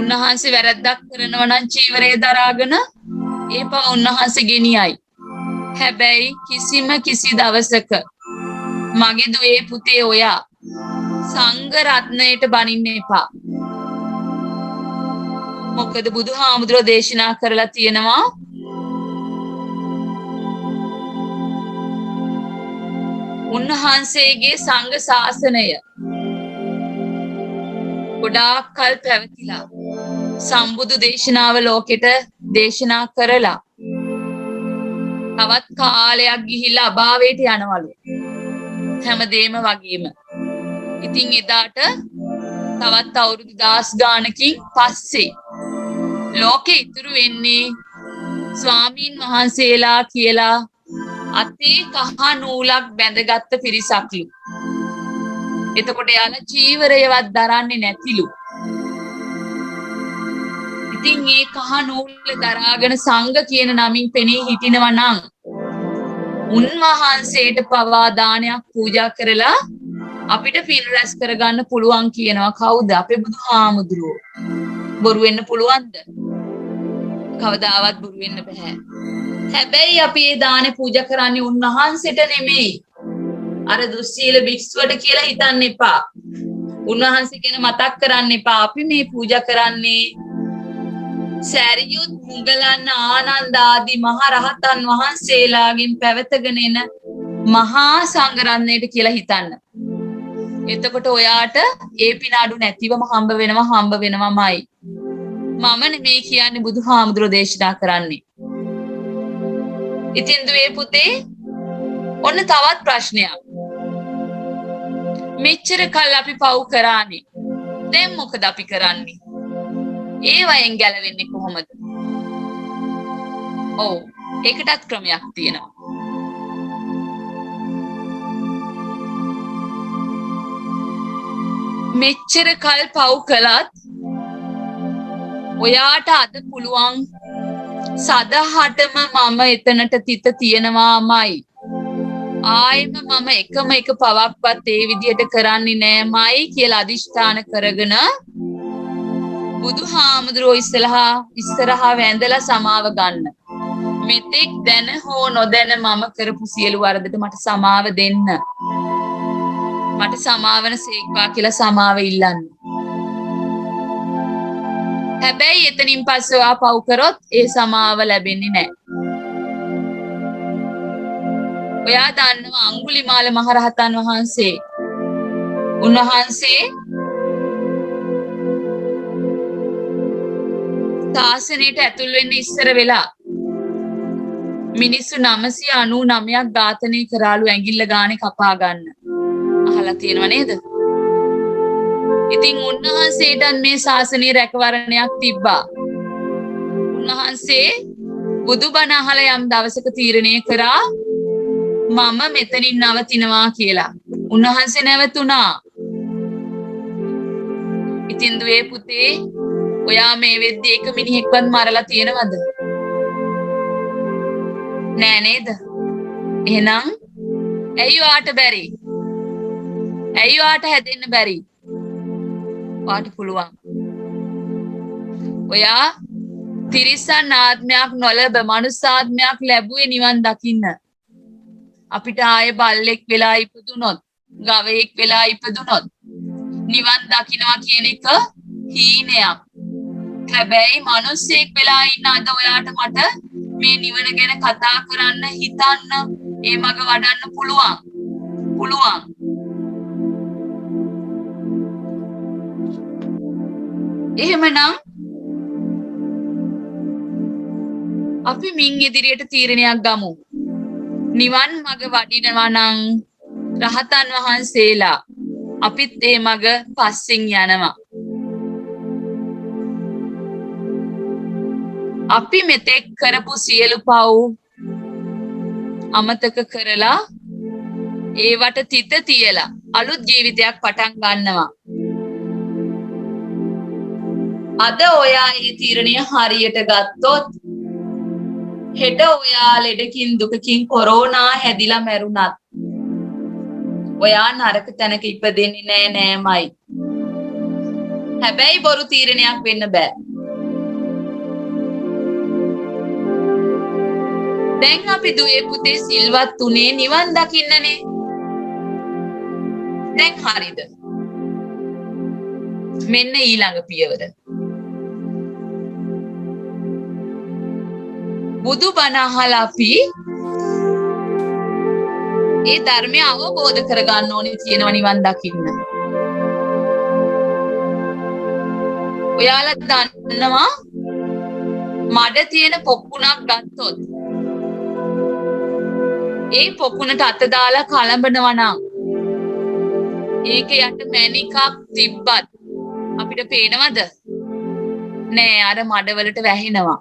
Speaker 2: උන්වහන්සේ වැරද්දක් කරනවා නම් චීවරය දරාගෙන ඒ පව උන්වහන්සේ ගෙනියයි. හැබැයි කිසි දවසක මගේ දුවේ පුතේ ඔයා සංඝ රත්නයට බනින්න එපා. මොකද බුදුහාමුදුරුවෝ දේශනා කරලා තියෙනවා උන්වහන්සේගේ සංඝ ශාසනය ගොඩාක් කල් පැවතිලා සම්බුදු දේශනාව ලෝකෙට දේශනා කරලා තවත් කාලයක් ගිහිල්ලා අභාවයට යනවලු හැමදේම වගේම. ඉතින් එදාට තවත් අවුරුදු 10 ගානකින් පස්සේ ලෝකෙ ඉතුරු වෙන්නේ ස්වාමීන් වහන්සේලා කියලා අතේ කහ නූලක් බැඳගත්ත පිරිසක්ලු. එතකොට යාලා චීවරයවත් දරන්නේ නැතිලු. ඉතින් මේ කහ නූල දරාගෙන සංඝ කියන නමින් පෙනී හිටිනවා නම් උන්වහන්සේට පවා දානයක් පූජා කරලා අපිට පින් රැස් කරගන්න පුළුවන් කියනවා. කවුද? අපේ බුදුහාමුදුරුවෝ. බොරු වෙන්න පුළුවන්ද? කවදාවත් බොරු වෙන්න බෑ. හැබැයි අපි මේ දානේ පූජා කරන්නේ උන්වහන්සේට නෙමෙයි. අර දුස්සීල භික්ෂුවට කියලා හිතන්න එපා. උන්වහන්සේ ගැන මතක් කරන්න එපා. අපි මේ පූජා කරන්නේ සැරියුත් මුගලන් ආනන්ද ආදී මහ රහතන් වහන්සේලාගෙන් පැවතගෙන එන මහා සංඝරත්නයට කියලා හිතන්න. එතකොට ඔයාට ඒ පින අඩු නැතිවම හම්බ වෙනවමයි. මම නෙමෙයි කියන්නේ බුදුහාමුදුරෝ දේශනා කරන්නේ. ඉතින් දුවේ පුතේ ඔන්න තවත් ප්‍රශ්නයක්. මෙච්චර කල් අපි පව් කරානේ. දැන් මොකද අපි කරන්නේ? ඒ වයෙන් ගැලවෙන්නේ කොහොමද? ඔව් ඒකටත් ක්‍රමයක් තියෙනවා. මෙච්චර කල් පව් කළත් ඔයාට අද පුළුවන් සදහටම මම එතනට තිත තියෙනවාමයි. ආයෙම මම එකම එක පවක්වත් ඒ විදිහට කරන්නේ නෑමයි කියලා අදිෂ්ඨාන කරගෙන බුදුහාමුදුරුවෝ ඉස්සරහා වැඳලා සමාව ගන්න. මෙතෙක් දැන හෝ නොදැන මම කරපු සියලු වරදට මට සමාව දෙන්න. මට සමාවන සේක්වා කියලා සමාව ඉල්ලන්න. හැබැයි එතනින් පස්සේ ඔයා පව් කරොත් ඒ සමාව ලැබෙන්නේ නැහැ. ඔයා දන්නවා අඟුලිමාල මහරහතන් වහන්සේ. උන්වහන්සේ ශාසනයට ඇතුල් වෙන්න ඉස්සර වෙලා මිනිස්සු 999ක් ඝාතනය කරාලු ඇඟිල්ල ගානේ කපා ගන්න. අහලා තියෙනව නේද? ඉතින් උන්වහන්සේට මේ ශාසනීය රැකවරණයක් තිබ්බා. උන්වහන්සේ බුදුබණ අහලා යම් දවසක තීරණය කරා මම මෙතනින් නවතිනවා කියලා. උන්වහන්සේ නැවතුණා. ඉතින් දුවේ පුතේ ඔයා මේ වෙද්දී එක මිනිහෙක්වත් මරලා තියෙනවද? නෑ නේද? එහෙනම් ඇයි ඔයාට බැරි? ඇයි ඔයාට හැදෙන්න බැරි? ඔයාට පුළුවන්. ඔයා තිරිසන් ආත්මයක් නොලැබ මනුස්සාත්මයක් ලැබුවේ නිවන් දකින්න. අපිට ආයේ බල්ලෙක් වෙලා ඉපදුනොත්, ගවයෙක් වෙලා ඉපදුනොත් නිවන් දකින්නවා කියන එක හීනයක්. හැබැයි මිනිස්සෙක් වෙලා ඉන්න අද ඔයාට මට මේ නිවන ගැන කතා කරන්න හිතන්න ඒ මග වඩන්න පුළුවන්. එහෙමනම් අපි මින් ඉදිරියට තීරණයක් ගමු. නිවන් මග වඩිනවා නම් රහතන් වහන්සේලා අපිත් ඒ මග පස්සෙන් යනවා. අපි මෙතෙක් කරපු සියලු පව් අමතක කරලා ඒවට තිත තියලා අලුත් ජීවිතයක් පටන් ගන්නවා. අද ඔයා ඒ තීරණය හරියට ගත්තොත් හෙට ඔයා ලෙඩකින් දුකකින් කොරෝනා හැදිලා මැරුණත් ඔයා නරක තැනක ඉපදෙන්නේ නෑමයි. හැබැයි බොරු තීරණයක් වෙන්න බෑ. දැන් අපි දුවේ පුතේ සිල්වත් උනේ නිවන් දකින්නනේ. දැන් හරිද? මෙන්න ඊළඟ පියවර. බුදු බණ අහලා අපි ඒ ධර්මය අවබෝධ කරගන්න ඕනේ කියනවා නිවන් දකින්න. ඔයාලා දන්නවා මඩ තියෙන පොකුණක් ගත්තොත් ඒ පොකුණට අත දාලා කලඹනවා නම් ඒක යට මැණිකක් තිබ්බත් අපිට පේනවද? නෑ, අර මඩවලට වැහෙනවා.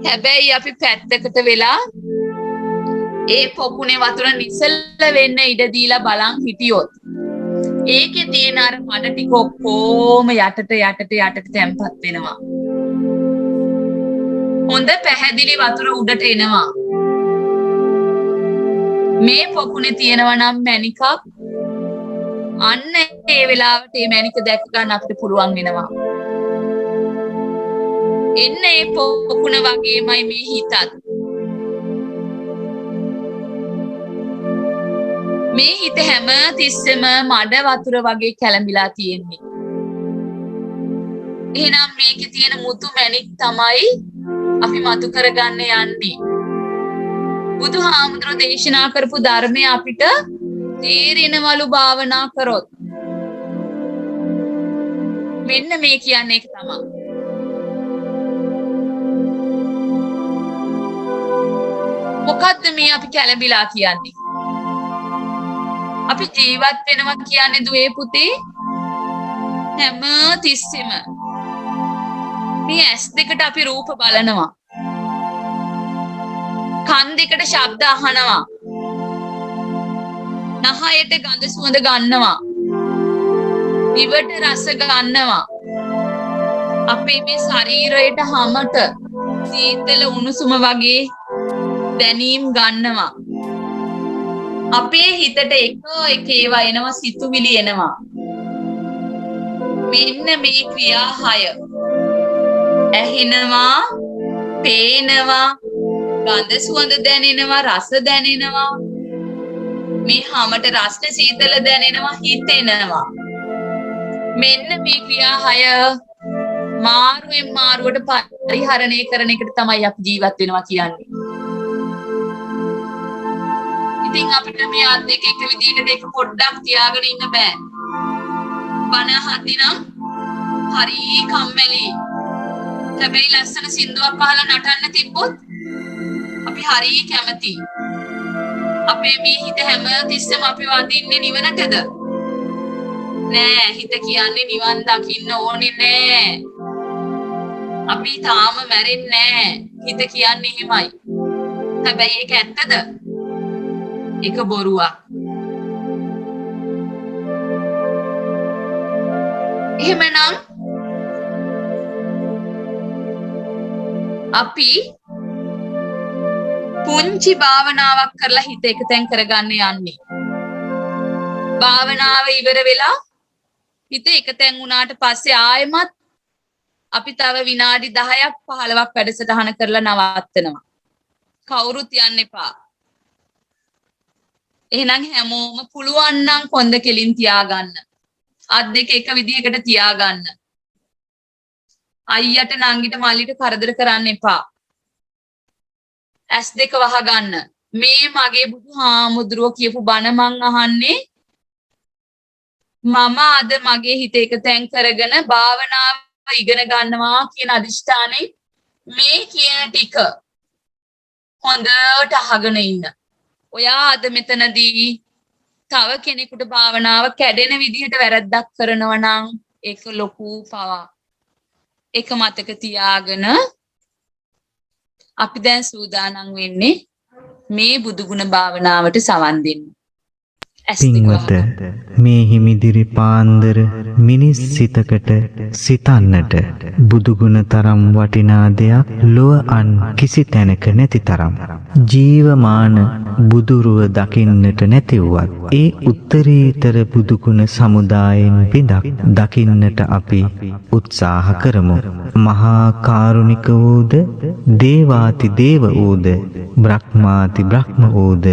Speaker 2: හැබැයි අපි පැත්තකට වෙලා ඒ පොකුණේ වතුර නිසල වෙන්න ඉඩ දීලා බලන් හිටියොත් ඒකේ තියෙන අර මඩ ටික ඔක්කොම යටට තැම්පත් වෙනවා. හොඳ පැහැදිලි වතුර උඩට එනවා. මේ පොකුණේ තියෙනවා නම් මැණිකක්, අන්න ඒ වෙලාවට මේ මැණික දැක ගන්න අපිට පුළුවන් වෙනවා. එන්න ඒ පොකුණ වගේමයි මේ හිතත්. මේ හිත හැම තිස්සෙම මඩ වතුර වගේ කැළඹිලා තියෙන්නේ. එහෙනම් මේකේ තියෙන මුතු මැණික් තමයි අපි මතු කරගන්න යන්නේ. බුදුහාමුදුරුවෝ දේශනා කරපු ධර්මය අපිට තේරෙනවලු භාවනා කරොත්. මෙන්න මේ කියන්නේ ඒක තමයි. මොකද්ද මේ අපි කැළඹිලා කියන්නේ? අපි ජීවත් වෙනවා කියන්නේ දුවේ පුතේ හැම තිස්සෙම මේ ඇස් දෙකට අපි රූප බලනවා. කන් දෙකට ශබ්ද අහනවා. නහයට ගඳ සුවඳ ගන්නවා. දිවට රස ගන්නවා. අපේ මේ ශරීරයට හැමත සීතල උණුසුම වගේ දැනීම් ගන්නවා. අපේ හිතට එක ඒවා එනවා, සිතුවිලි එනවා. මෙන්න මේ ක්‍රියා 6. ඇහෙනවා, පේනවා, ගඳ සුවඳ දැනෙනවා, රස දැනෙනවා. මේ හැමත රස්න සීතල දැනෙනවා, හිතෙනවා. මෙන්න මේ ක්‍රියා 6 මාරුවෙන් මාරුවට පරිහරණය කරන එකට තමයි අපි ජීවත් වෙනවා කියන්නේ. ඉතින් අපිට මේ අත් දෙක එක විදිහකට එක පොඩ්ඩක් තියාගෙන ඉන්න බෑ. බණ අහද්දී නම් හරි කම්මැලි. හැබැයි ලස්සන සින්දුවක් අහලා නටන්න තිබ්බොත් අපි හරි කැමති. අපේ මේ හිත හැම තිස්සෙම අපි වදින්නේ නිවනටද? නෑ, හිත කියන්නේ නිවන් දකින්න ඕනේ නෑ. අපි තාම මැරෙන්නේ නෑ. හිත කියන්නේ එහෙමයි. හැබැයි ඒක ඇත්තද? ඒක බොරුවක්. එහෙමනම් අපි පුංචි භාවනාවක් කරලා හිත එකතෙන් කරගන්න යන්නේ. භාවනාව ඉවර වෙලා හිත එකතෙන් වුණාට පස්සේ ආයෙමත් අපි තව විනාඩි 10ක් 15ක් වැඩසටහන කරලා නවත්තනවා. කවුරුත් යන්න එපා. එහෙනම් හැමෝම පුළුවන් නම් කොන්ද කෙලින් තියාගන්න. අත් දෙක එක විදිහකට තියාගන්න. අයියට නංගිට මල්ලිට කරදර කරන්න එපා. ඇස් දෙක වහගන්න. මේ මගේ බුදුහාමුදුරුවෝ කියපු බණ මං අහන්නේ මම අද මගේ හිත එකතෙන් කරගෙන භාවනාව ඉගෙන ගන්නවා කියන අදිෂ්ඨානේ මේ කියන ටික හොඳට අහගෙන ඉන්න. ඔයා අද මෙතනදී තව කෙනෙකුට භාවනාව කැඩෙන විදිහට වැරද්දක් කරනවා නම් ඒක ලොකු පවක්. එක මතක තියාගෙන අපි දැන් සූදානම් වෙන්නේ මේ බුදුගුණ භාවනාවට සවන් දෙන්න.
Speaker 4: පින්වත මේ හිමිදිරි පාන්දර මිනිස් සිතකට සිතන්නට බුදුගුණ තරම් වටිනා දෙයක් ලොව අන් කිසි තැනක නැති තරම් ජීවමාන බුදුරුව දකින්නට නැතිවත් ඒ උත්තරීතර බුදුගුණ සමුදායෙන් බිඳක් දකින්නට අපි උත්සාහ කරමු. මහා කාරුණික වූද දේවාති දේව වූද බ්‍රහ්මාති බ්‍රහ්ම වූද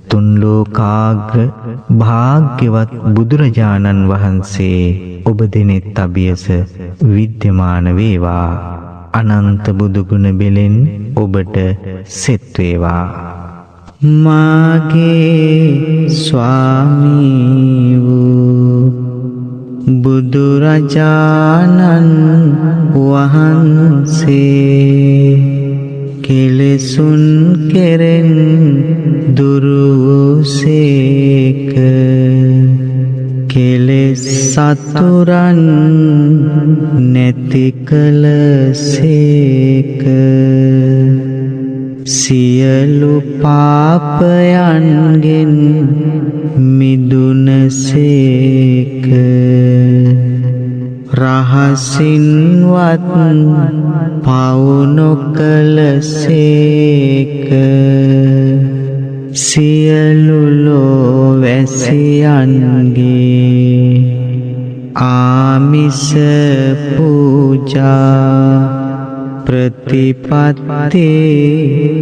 Speaker 4: තුන් ලෝකාග්‍ර භාග්‍යවත් බුදුරජාණන් වහන්සේ ඔබ දෙනෙත් අභියස විද්‍යමාන වේවා. අනන්ත බුදුගුණ බෙලෙන් ඔබට සෙත් වේවා.
Speaker 3: මාගේ ස්වාමී වූ බුදුරජාණන් වහන්සේ කෙලෙසුන් කෙරෙන් දුරුසේක කෙලෙස් සතුරන් නැති කලසේක සියලු පාපයන්ගෙන් මිදුනසේක රහසින්වත් පව් නොකලසේක සියලු ලෝවැසියන්ගේ ආමිස පූජා ප්‍රතිපත්ති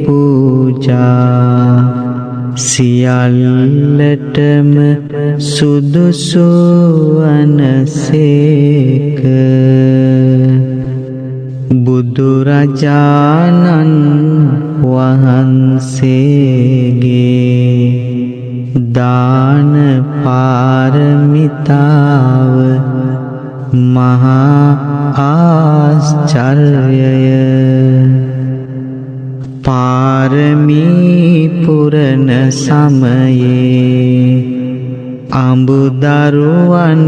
Speaker 3: පූජා සියල්ලටම සුදුසු වනසේක. බුදුරජාණන් වහන්සේගේ දාන පාරමිතාව මහා ආශ්චර්යය. පාරමී පුරන සමයේ අඹදරුවන්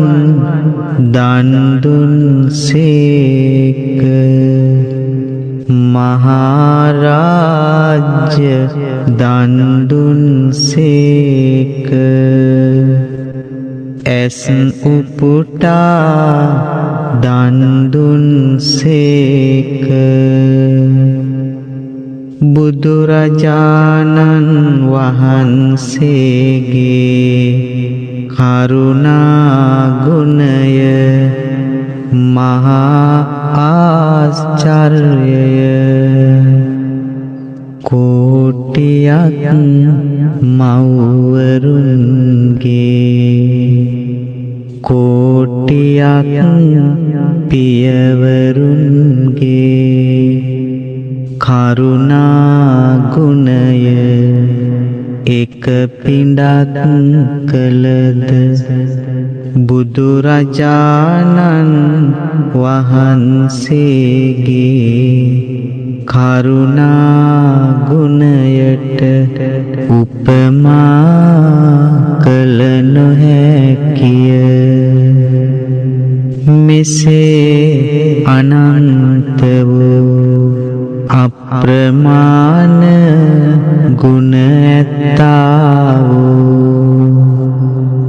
Speaker 3: දන් දුන්සේක. මහරාජ්‍ය දන් දුන්සේක. ඇස් උපුටා දන් දුන්සේක. බුදුරජාණන් වහන්සේගේ කරුණා ගුණය මහා ආශ්චර්යය. කෝටියක් මව්වරුන්ගේ කෝටියක් පියවරුන්ගේ කරුණා ගුණය එක පිඬක් කළද බුදුරජාණන් වහන්සේගේ කරුණා ගුණයට උපමා කළ නොහැකිය. මෙසේ අනන්ත වූ අප්‍රමාණ ගුණ ඇත්තා වූ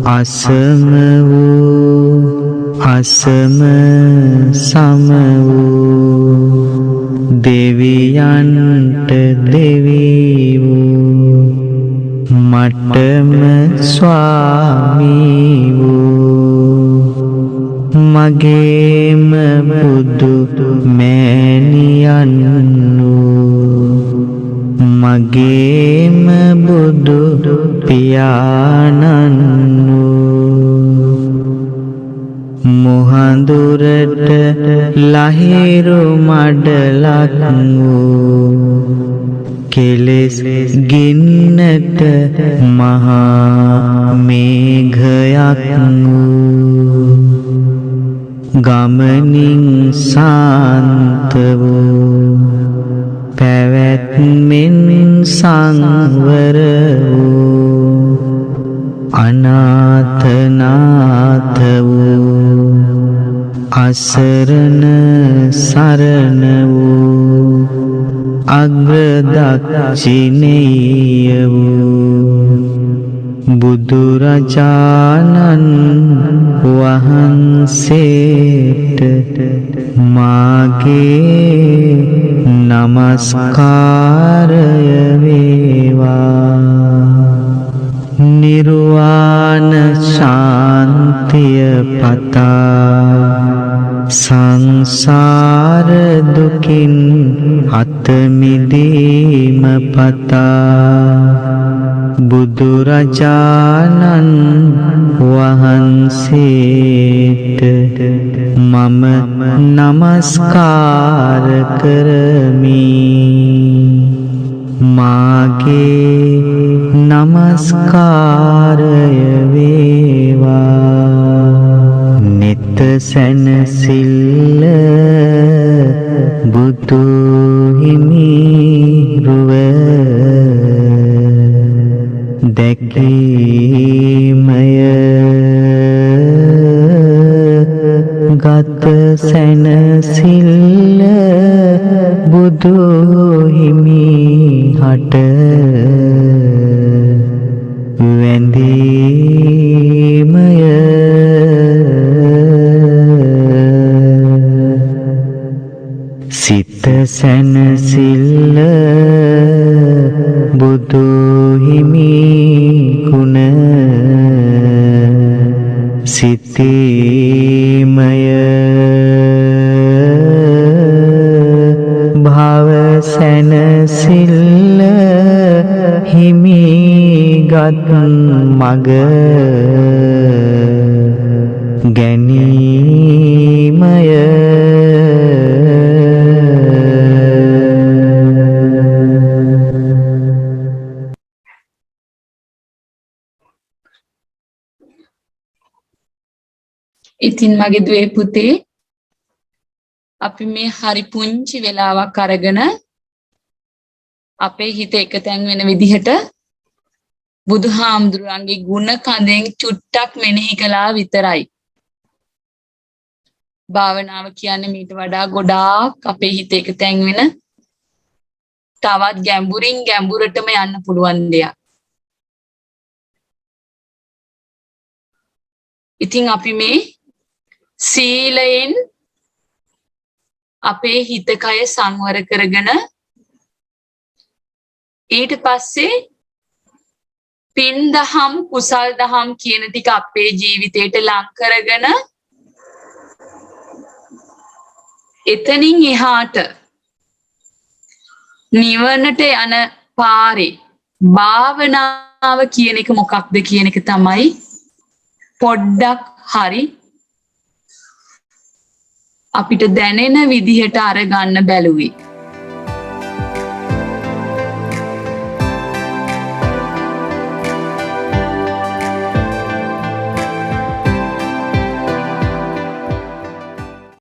Speaker 3: අසම වූ අසම සම වූ දෙවියන්ට දෙවී වූ මටම ස්වාමී වූ මගේම බුදු මෑණියන් මගේම බුදු පියාණන් මුහඳුරට ලහිරු මඩලක් වූ කෙලෙස් ගින්නට මහා මේඝයක් වූ ගමනින් සාන්ත වූ පැවැත්මෙන් සංවර වූ අනාථනාථ වූ අසරණ සරණ වූ අග්‍රදක්ෂිනීය වූ බුදුරජාණන් වහන්සේට මාගේ නමස්කාරය වේවා. නිර්වාණ ශාන්තිය පතා සංසාර දුකින් අත මිදීම පතා බුදුරජාණන් වහන්සේට මම නමස්කාර කරමි. මාගේ නමස්කාරය වේවා. නිත සැනසිල්ල බුදු හිමි රුව දැකීමය ගත සැනසිල්ල බුදු හිමි හට වැඳීමය. සිත සැනසිල්ල බුදු හිමි ගුණ සිතීමය. භව සැනසිල්ල හිමිගත් මග ගැනීමය.
Speaker 2: ඉතින් මගේ දුවේ පුතේ අපි මේ හරි පුංචි වෙලාවක් අරගෙන අපේ හිත එකතැන් වෙන විදිහට බුදුහාමුදුරන්ගේ ගුණ කඳෙන් චුට්ටක් මෙනෙහි කළා විතරයි. භාවනාව කියන්නේ මීට වඩා ගොඩාක් අපේ හිත එකතැන් වෙන තවත් ගැඹුරින් ගැඹුරටම යන්න පුළුවන් දෙයක්. ඉතින් අපි මේ සීලයෙන් අපේ හිත කය සංවර කරගෙන ඊට පස්සේ පින් දහම් කුසල් දහම් කියන ටික අපේ ජීවිතයට ලං කරගෙන එතනින් එහාට නිවනට යන පාරේ භාවනාව කියන එක මොකක්ද කියන එක තමයි පොඩ්ඩක් හරි අපිට දැනෙන විදිහට අරගන්න බැලුවේ.